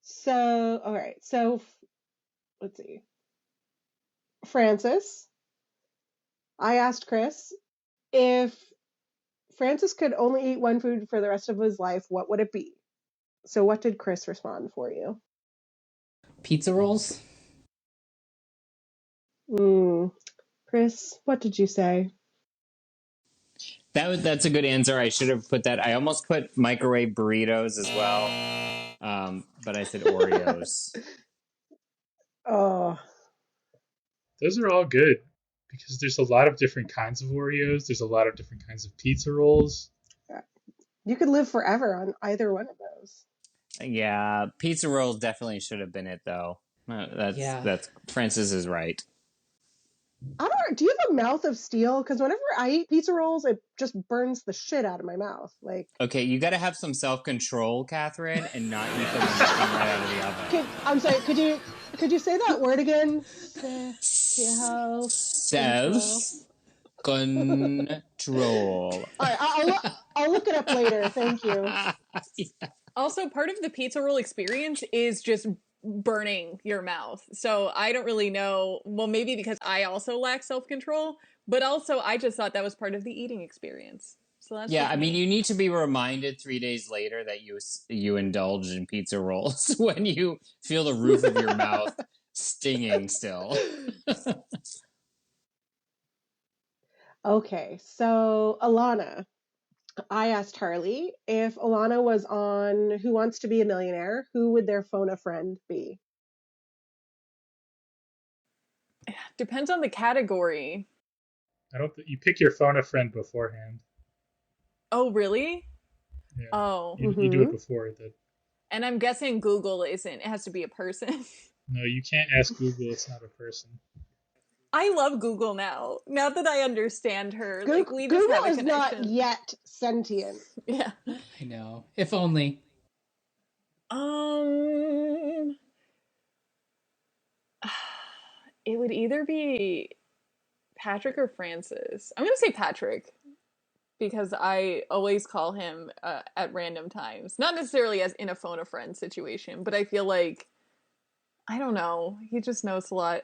So, all right. So, let's see. Francis, I asked Chris if Francis could only eat one food for the rest of his life, what would it be? So what did Chris respond for you? Pizza rolls. Chris, what did you say? That's a good answer. I should have put that. I almost put microwave burritos as well, but I said Oreos. Oh, Those are all good because there's a lot of different kinds of Oreos. There's a lot of different kinds of pizza rolls. you could live forever on either one of those. Yeah, pizza rolls definitely should have been it though. That's Francis is right. Do you have a mouth of steel? Because whenever I eat pizza rolls, it just burns the shit out of my mouth. Like, Okay, you got to have some self-control, Katharine, and not eat them right out of the oven. I'm sorry. Could you say that word again? Self-control. All right, I'll look it up later. Thank you. Also, part of the pizza roll experience is just burning your mouth. So I don't really know. Well, maybe because I also lack self-control, but also I just thought that was part of the eating experience. So that's Yeah, just I mean, me. you need to be reminded 3 days later that you indulged in pizza rolls when you feel the roof of your mouth stinging still. Okay, so Alana, I asked Harley if Alana was on Who Wants to Be a Millionaire, who would their phone a friend be? Depends on the category. I don't think you pick your phone a friend beforehand. Oh, really? Yeah. Oh. You do it before that. And I'm guessing Google isn't. It has to be a person. No, you can't ask Google. It's not a person. I love Google now. Now that I understand her, like we just Google have a is not connection. yet sentient. Yeah. I know. If only. It would either be Patrick or Francis. I'm gonna say Patrick because I always call him at random times. Not necessarily as in a phone a friend situation, but I feel like I don't know. He just knows a lot.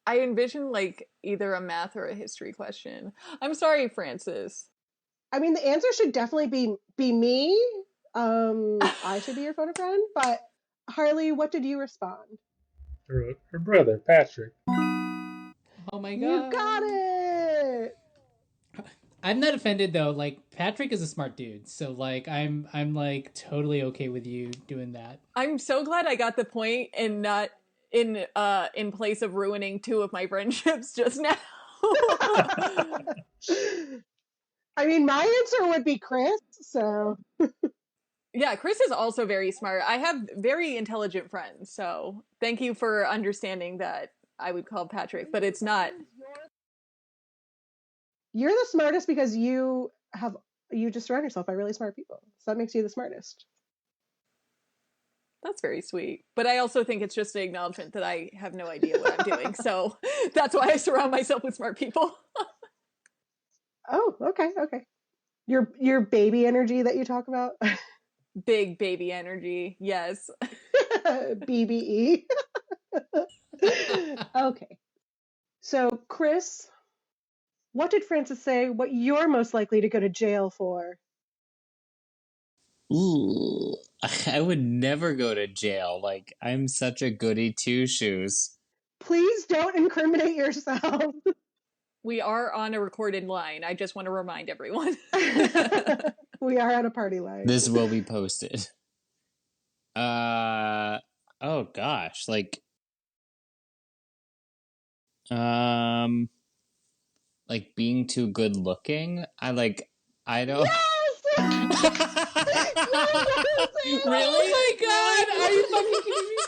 I envision like either a math or a history question. I'm sorry, Francis. I mean, the answer should definitely be me. I should be your phone a friend, but Harley, what did you respond? Her brother, Patrick. Oh my god. You got it. I'm not offended though. Like Patrick is a smart dude, so like I'm like totally okay with you doing that. I'm so glad I got the point and not in place of ruining two of my friendships just now. I mean, my answer would be Chris, so. Yeah, Chris is also very smart. I have very intelligent friends, so thank you for understanding that I would call Patrick, but it's not. You're the smartest because you just surround yourself by really smart people. So that makes you the smartest. That's very sweet. But I also think it's just an acknowledgement that I have no idea what I'm doing. So that's why I surround myself with smart people. Oh, okay. Your baby energy that you talk about? Big baby energy. Yes. BBE. Okay. So, Chris, what did Francis say what you're most likely to go to jail for? Ooh, I would never go to jail. Like, I'm such a goody two shoes. Please don't incriminate yourself. We are on a recorded line. I just want to remind everyone. We are on a party line. This will be posted. Oh gosh, like being too good looking. I don't. Yes! Really? Oh my god! Are you fucking kidding me?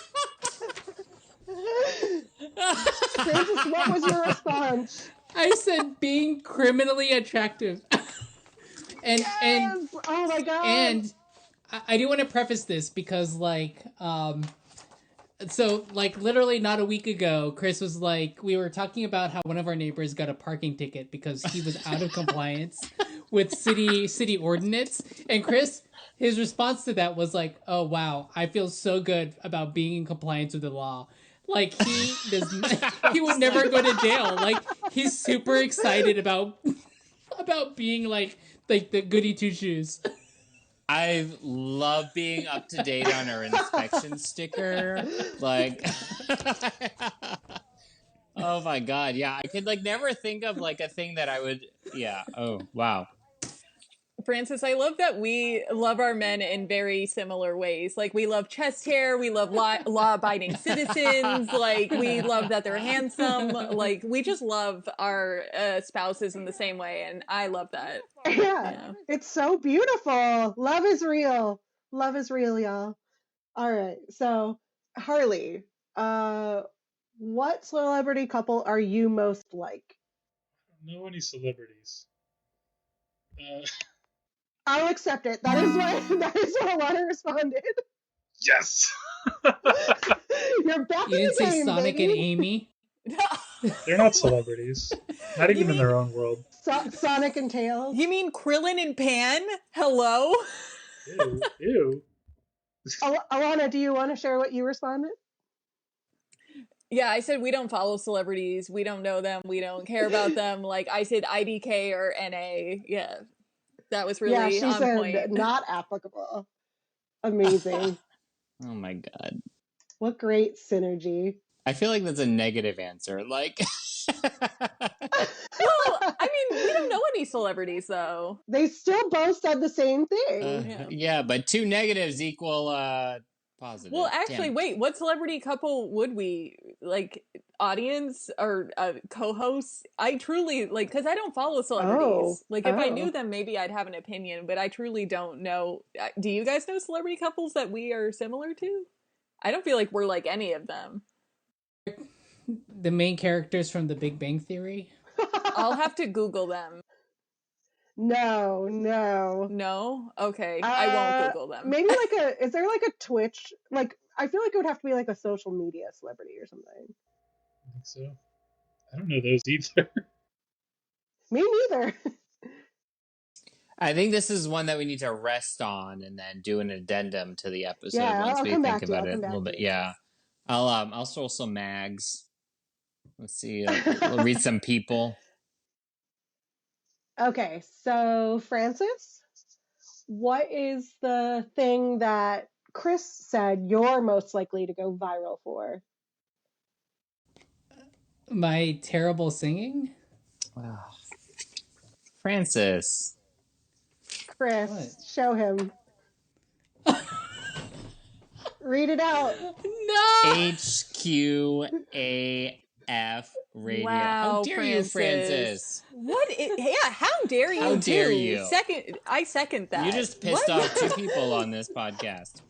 Francis, what was your response? I said being criminally attractive. and Oh my god! And I do want to preface this because so like literally not a week ago, Chris was like, we were talking about how one of our neighbors got a parking ticket because he was out of compliance with city ordinance, and Chris, his response to that was like, oh wow, I feel so good about being in compliance with the law. Like he would never go to jail. Like he's super excited about being like the goody two shoes. I love being up to date on our inspection sticker. Like, oh my god, yeah, I could like never think of like a thing that I would. Yeah. Oh wow. Francis, I love that we love our men in very similar ways. Like, we love chest hair, we love law-abiding citizens, like, we love that they're handsome. Like, we just love our spouses in the same way, and I love that. Yeah, it's so beautiful. Love is real. Love is real, y'all. All right, so, Harley, what celebrity couple are you most like? I don't know any celebrities. I'll accept it. That is what Alana responded. Yes. You're back You in didn't the say game, Sonic baby. and Amy. They're not celebrities. Not even in their own world. Sonic and Tails. You mean Krillin and Pan? Hello? Ew. Alana, do you want to share what you responded? Yeah, I said we don't follow celebrities. We don't know them. We don't care about them. Like, I said IDK or NA. Yeah. That was really Yeah, she on said point. not applicable. Amazing. Oh my god. What great synergy. I feel like that's a negative answer. Like, Well, I mean, we don't know any celebrities though. They still both said the same thing. yeah, but 2 negatives equal positive. Well, actually, wait, what celebrity couple would we like? Audience or co-hosts? I truly like, because I don't follow celebrities. Like, if I knew them, maybe I'd have an opinion, but I truly don't know. Do you guys know celebrity couples that we are similar to? I don't feel like we're like any of them. The main characters from The Big Bang Theory. I'll have to Google them. No. No? Okay. I won't Google them. Maybe is there like a Twitch? Like, I feel like it would have to be like a social media celebrity or something. I think so. I don't know those either. Me neither. I think this is one that we need to rest on and then do an addendum to the episode once we think about it a little bit. Yeah. I'll scroll some mags. Let's see. We'll read some people. Okay, so Francis, what is the thing that Chris said you're most likely to go viral for? My terrible singing? Wow. Francis. Chris, What? show him. Read it out. No! HQAF radio. Wow, How dare you, Francis? How dare you? How dare you? I second that. You just pissed off 2 people on this podcast.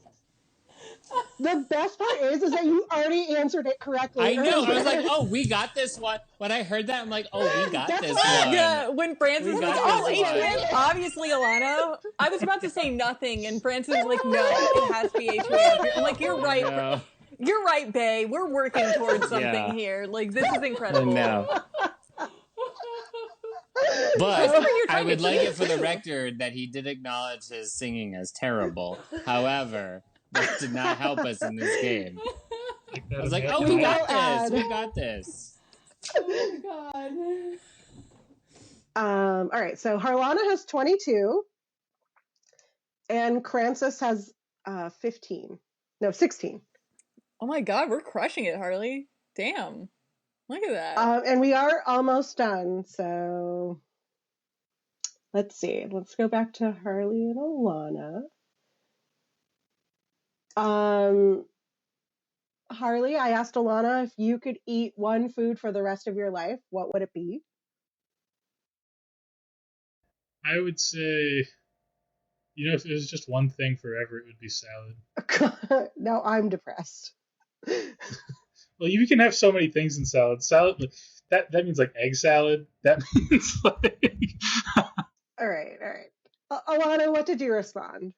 The best part is that you already answered it correctly. I know. I was like, earlier. oh, we got this one. When I heard that, I'm like, oh, we got That's this why- one. Yeah, when Francis We was got like, this oh, one. HQAF, obviously Alana. I was about to say nothing, and Francis was like, no, it has to be HQAF. I'm like, you're right. No. You're right, Bae. We're working towards something Yeah. here. Like, this is incredible. No. That's But what you're I trying would to like do. it for the record that he did acknowledge his singing as terrible. However, that did not help us in this game. Like that I was like, imagine- oh, we got Well, this. We got this. Oh my god. All right, so Harlana has 22, and Francis has 15. No, 16. Oh my god, we're crushing it, Harley. Damn. Look at that. And we are almost done, so let's see. Let's go back to Harley and Alana. Harley, I asked Alana if you could eat one food for the rest of your life, what would it be? I would say, if it was just one thing forever, it would be salad. Now I'm depressed. Well, you can have so many things in salad. Salad, that means like egg salad. That means like. All right. Alana, what did you respond?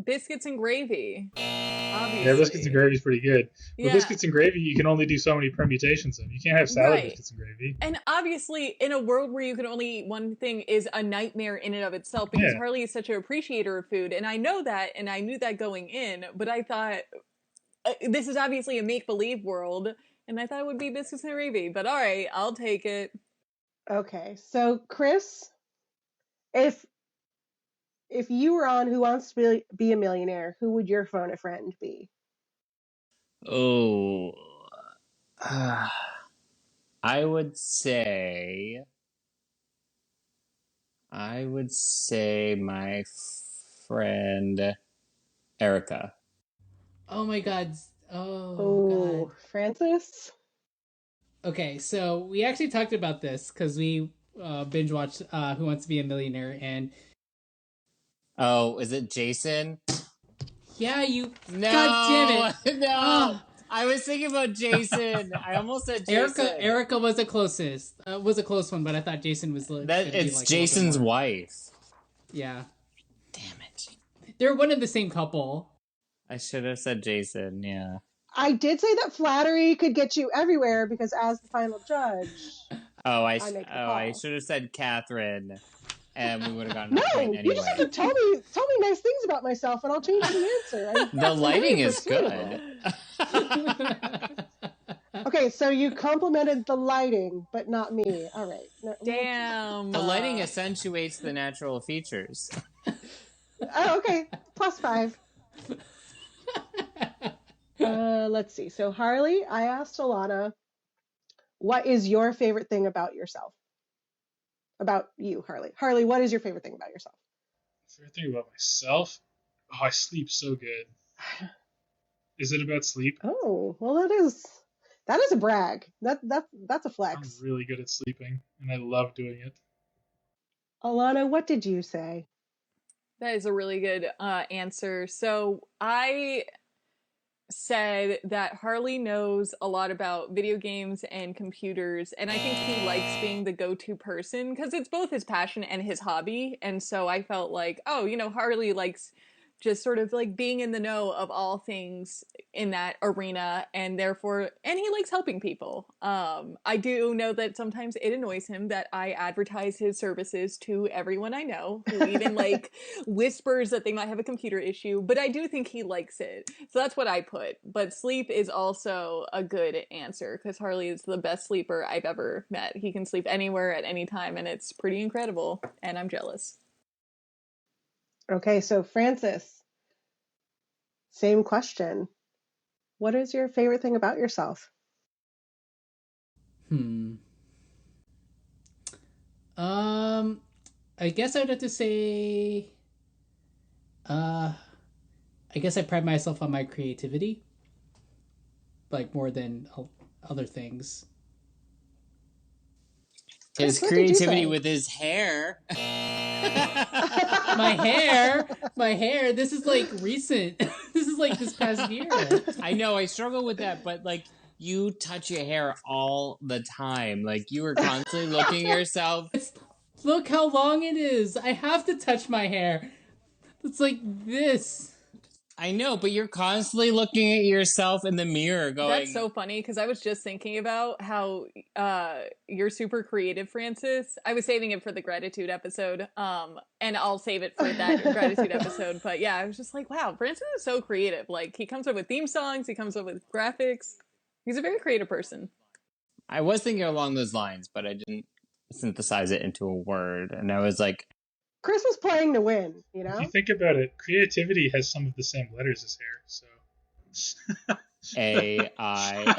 Biscuits and gravy. Obviously. Yeah, biscuits and gravy is pretty good. But Yeah. biscuits and gravy, you can only do so many permutations of. You can't have salad Right. biscuits and gravy. And obviously, in a world where you can only eat one thing is a nightmare in and of itself, because Yeah. Harley is such an appreciator of food. And I know that, and I knew that going in, but I thought, this is obviously a make-believe world, and I thought it would be biscuits and gravy. But all right, I'll take it. Okay, so Chris, if you were on Who Wants to Be a Millionaire, who would your phone a friend be? Oh. I would say my friend Erica. Oh my god. Oh Oh, god. Francis? Okay, so we actually talked about this because we binge watched Who Wants to Be a Millionaire, and Oh, is it Jason? yeah, you. No, God damn it! no. Ah. I was thinking about Jason. I almost said Jason. Erica was the closest. Was a close one, but I thought Jason was. It's like, a little Jason's bit more. wife. Yeah, Damn it! they're one of the same couple. I should have said Jason. Yeah. I did say that flattery could get you everywhere because as the final judge, Oh, I make the call. I should have said Katharine, and we would have gotten no, a point you anyway. just have to tell me nice things about myself and I'll change the answer. The lighting is understandable. good. Okay, so you complimented the lighting, but not me. All right. No, Damn. The lighting accentuates the natural features. Oh, okay. +5. Let's see. So Harley, I asked Alana, what is your favorite thing about yourself? About you, Harley. Harley, what is your favorite thing about yourself? Favorite thing about myself? Oh, I sleep so good. Is it about sleep? Oh, well, that is a brag. That's a I'm flex. really good at sleeping, and I love doing it. Alana, what did you say? That is a really good answer. So I said that Harley knows a lot about video games and computers, and I think he likes being the go-to person because it's both his passion and his hobby. And so I felt like, oh, Harley likes just sort of like being in the know of all things in that arena, and he likes helping people. I do know that sometimes it annoys him that I advertise his services to everyone I know, who even like whispers that they might have a computer issue, but I do think he likes it. So that's what I put. But sleep is also a good answer because Harley is the best sleeper I've ever met. He can sleep anywhere at any time, and it's pretty incredible, and I'm jealous. Okay, so Francis, same question. What is your favorite thing about yourself? I guess I would have to say, I guess I pride myself on my creativity, like more than other things. His Chris, what did you creativity say? with his hair. My hair. This is like recent. This is like this past year. I know, I struggle with that, but like you touch your hair all the time. Like you were constantly looking at yourself. Look how long it is. I have to touch my hair. It's like this. I know, but you're constantly looking at yourself in the mirror going... That's so funny because I was just thinking about how you're super creative, Francis. I was saving it for the gratitude episode, and I'll save it for that gratitude episode. But yeah, I was just like, wow, Francis is so creative. Like, he comes up with theme songs, he comes up with graphics. He's a very creative person. I was thinking along those lines, but I didn't synthesize it into a word. And I was like... Chris was playing to win, you know? If you think about it, creativity has some of the same letters as hair, so... A-I-R.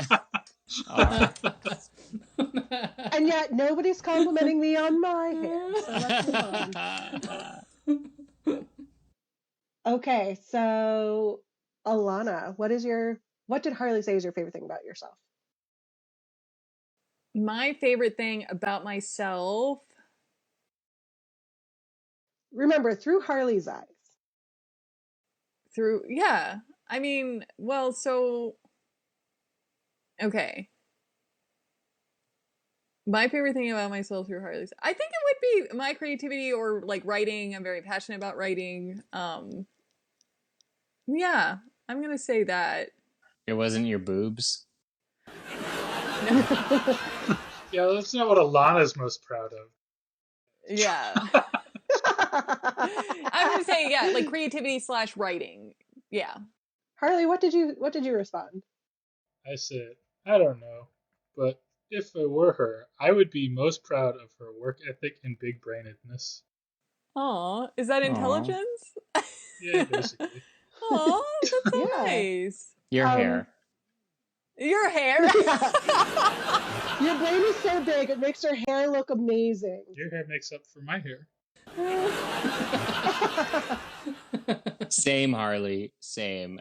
And yet nobody's complimenting me on my hair, so let's move on. Okay, so Alana, what did Harley say is your favorite thing about yourself? My favorite thing about myself... Remember, through Harley's eyes. Yeah. I mean, well, so... Okay. My favorite thing about myself through Harley's... I think it would be my creativity or, like, writing. I'm very passionate about writing. Yeah, I'm gonna say that. It wasn't your boobs? No. Yeah, that's not what Alana's most proud of. Yeah. I'm gonna say, yeah, like creativity / writing. Yeah. Harley, what did you respond? I said, I don't know, but if I were her, I would be most proud of her work ethic and big-brainedness. Aw, is that intelligence? Yeah, basically. Aw, that's so Yeah. nice. Your hair. Your hair? Your brain is so big, it makes her hair look amazing. Your hair makes up for my hair. Same, Harley. Same.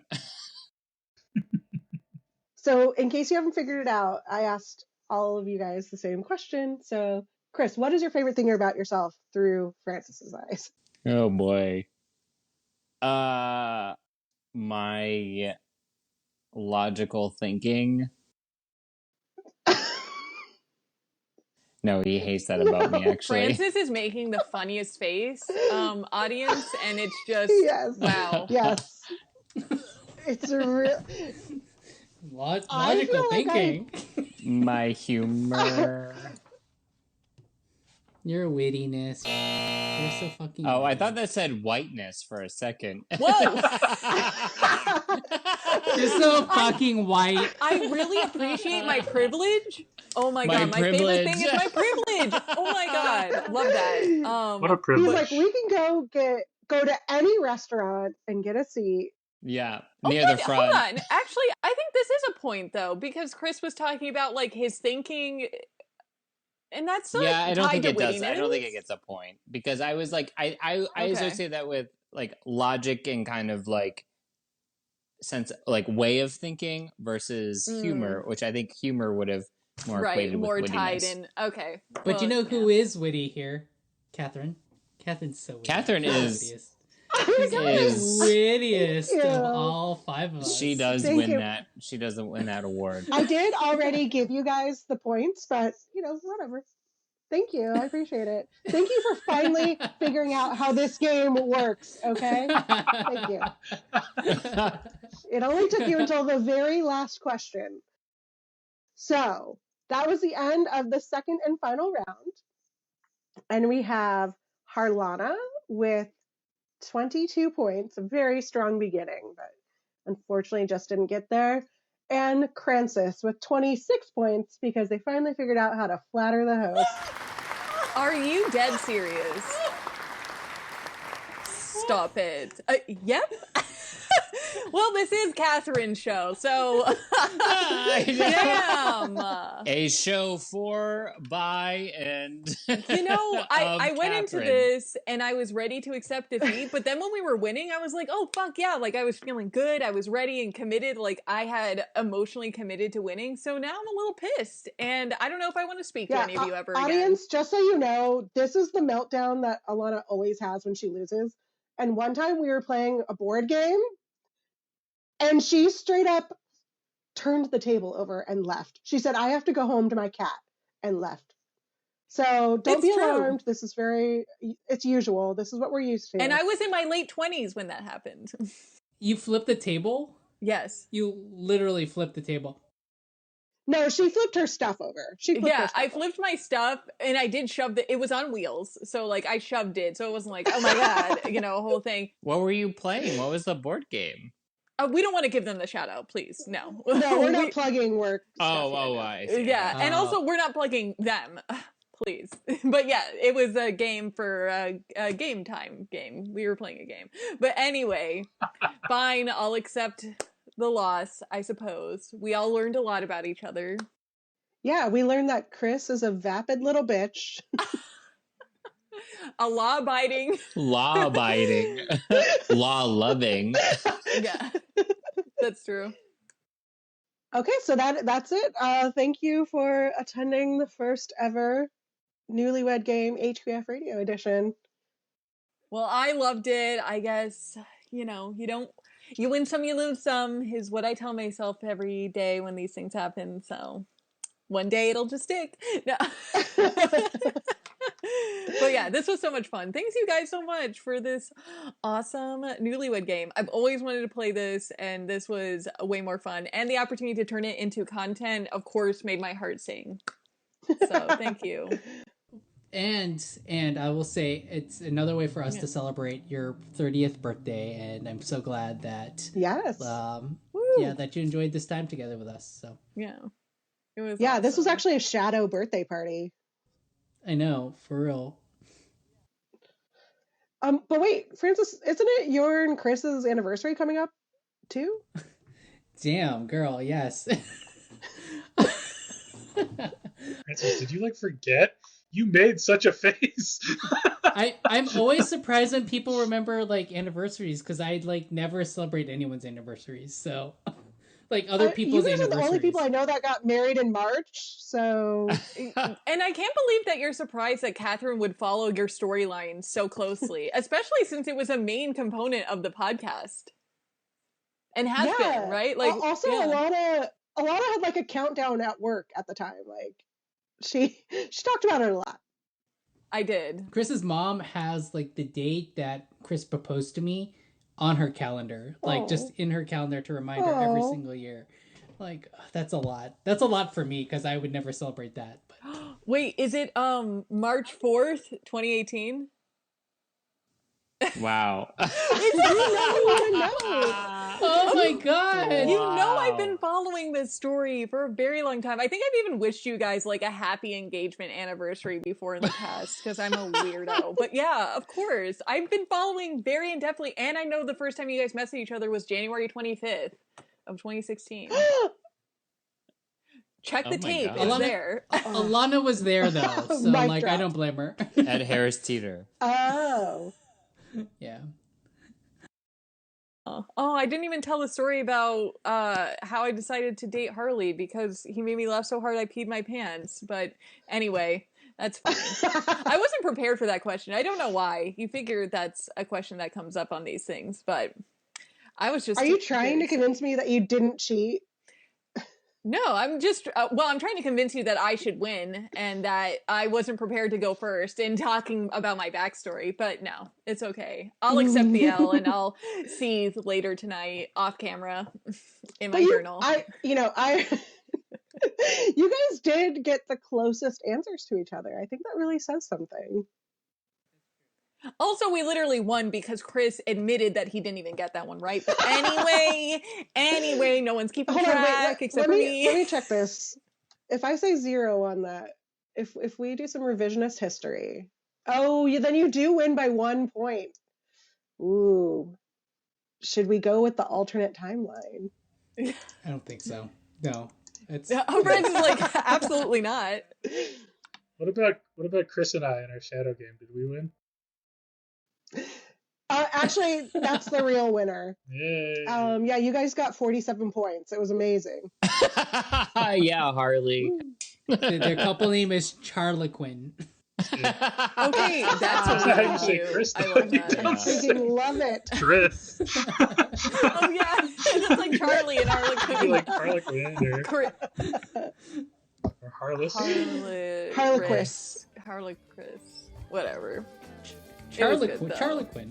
So, in case you haven't figured it out, I asked all of you guys the same question. So, Chris, what is your favorite thing about yourself through Francis's eyes? Oh, boy. My logical thinking. No, he hates that about me, actually. Francis is making the funniest face, audience, and it's just, Yes. wow. Yes. It's a real... Logical thinking. My humor. Your wittiness. You're so fucking. Oh, I witty. thought that said whiteness for a second. Whoa! You're so fucking white. I really appreciate my privilege. Oh my god, my favorite thing is my privilege. Oh my god, love that. What a He's privilege. like, we can go to any restaurant and get a seat. Yeah, near the front. Hold on. Actually, I think this is a point though, because Chris was talking about like his thinking, and that's not Yeah, I don't think tied it to does. I don't think wittiness. it gets a point because I was like, I Okay. associate that with like logic and kind of like sense, like way of thinking versus humor, which I think humor would have more equated more with tied wittiness. in. Okay, But well, you know who is witty here? Catherine. Catherine's so witty. Catherine She's is- the wittiest Thank you. of all five of us. She does Thank win you. that. She doesn't win that award. I did already give you guys the points, but whatever. Thank you. I appreciate it. Thank you for finally figuring out how this game works, okay? Thank you. It only took you until the very last question. So that was the end of the second and final round. And we have Harlana with 22 points, a very strong beginning, but unfortunately just didn't get there. And Crancis with 26 points because they finally figured out how to flatter the host. Are you dead serious? Stop it. Yep. Well, this is Katharine's show, so damn. A show for, by, and I went into Katharine. this and I was ready to accept defeat, but then when we were winning, I was like, oh fuck yeah, like I was feeling good, I was ready and committed, like I had emotionally committed to winning, so now I'm a little pissed, and I don't know if I want to speak to any of you ever again. Audience, just so you know, this is the meltdown that Alana always has when she loses. And one time we were playing a board game, and she straight up turned the table over and left. She said, I have to go home to my cat, and left. So don't be alarmed. This is it's usual. This is what we're used to. And I was in my late 20s when that happened. You flipped the table? Yes. You literally flipped the table. No, she flipped her stuff over. I flipped my stuff, and I did shove it was on wheels, so like I shoved it, so it wasn't like, oh my god, a whole thing. What were you playing? What was the board game? We don't want to give them the shout out, please. No. No, we're not plugging work. I see. Yeah, and also we're not plugging them, please. But yeah, it was a game for a game time game. We were playing a game. But anyway, fine, I'll accept the loss, I suppose. We all learned a lot about each other. Yeah, we learned that Chris is a vapid little bitch. A law-abiding. Law-abiding. Law-loving. Yeah, that's true. Okay, so that's it. Thank you for attending the first ever Newly Wed Game HQAF Radio Edition. Well, I loved it. I guess, you win some, you lose some, is what I tell myself every day when these things happen. So one day it'll just stick. No. But yeah, this was so much fun. Thanks you guys so much for this awesome Newly Wed Game. I've always wanted to play this, and this was way more fun. And the opportunity to turn it into content, of course, made my heart sing. So thank you. And I will say it's another way for us to celebrate your 30th birthday, and I'm so glad that that you enjoyed this time together with us. So it was awesome. This was actually a shadow birthday party. I know, for real. But wait, Francis, isn't it your and Chris's anniversary coming up too? Damn, girl, yes. Francis, did you forget? You made such a face. I'm always surprised when people remember anniversaries, because I never celebrate anyone's anniversaries. So other people's anniversaries. You guys are the only people I know that got married in March. So, and I can't believe that you're surprised that Katharine would follow your storyline so closely, especially since it was a main component of the podcast, and has been, right? Also, Alana had a countdown at work at the time. She talked about it a lot. I did. Chris's mom has the date that Chris proposed to me on her calendar, just in her calendar to remind her every single year. That's a lot. That's a lot for me, because I would never celebrate that. But wait, is it March 4th, 2018? Wow. It's You really want to know. Oh my god! You know I've been following this story for a very long time. I think I've even wished you guys like a happy engagement anniversary before in the past because I'm a weirdo. But yeah, of course. I've been following very in-depthly, and I know the first time you guys messaged each other was January 25th of 2016. Check the tape. It's there. Alana was there though, so like I don't blame her. At Harris Teeter. Oh. Yeah. Oh, I didn't even tell the story about how I decided to date Harley because he made me laugh so hard I peed my pants. But anyway, that's funny. I wasn't prepared for that question. I don't know why. You figure that's a question that comes up on these things, but I was just... Are you trying to convince me that you didn't cheat? No, I'm just, I'm trying to convince you that I should win and that I wasn't prepared to go first in talking about my backstory, but no, it's okay. I'll accept the L and I'll see later tonight off camera in my journal. You guys did get the closest answers to each other. I think that really says something. Also, we literally won because Chris admitted that he didn't even get that one right. But anyway, no one's keeping track except for me. Let me check this. If I say 0 on that, if we do some revisionist history, then you do win by 1 point. Ooh. Should we go with the alternate timeline? I don't think so. No. Brent is like, absolutely not. What about Chris and I in our shadow game? Did we win? Actually, that's the real winner. Yay. Yeah, you guys got 47 points. It was amazing. Yeah, Harley. Their couple name is Charlequin. Okay, that's how you say Chris. I love that. I freaking love it. Chris. Oh yeah, it's like Charlie and Harlequin. Like Harlequin or Harless. Harlequin. Harlequin. Whatever. Charlequin.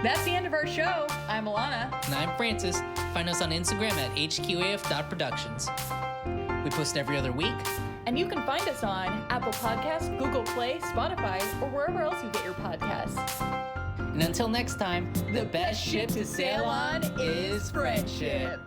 That's the end of our show. I'm Alana. And I'm Francis. Find us on Instagram at HQAF.productions. We post every other week. And you can find us on Apple Podcasts, Google Play, Spotify, or wherever else you get your podcasts. And until next time, the best ship to sail on is friendship.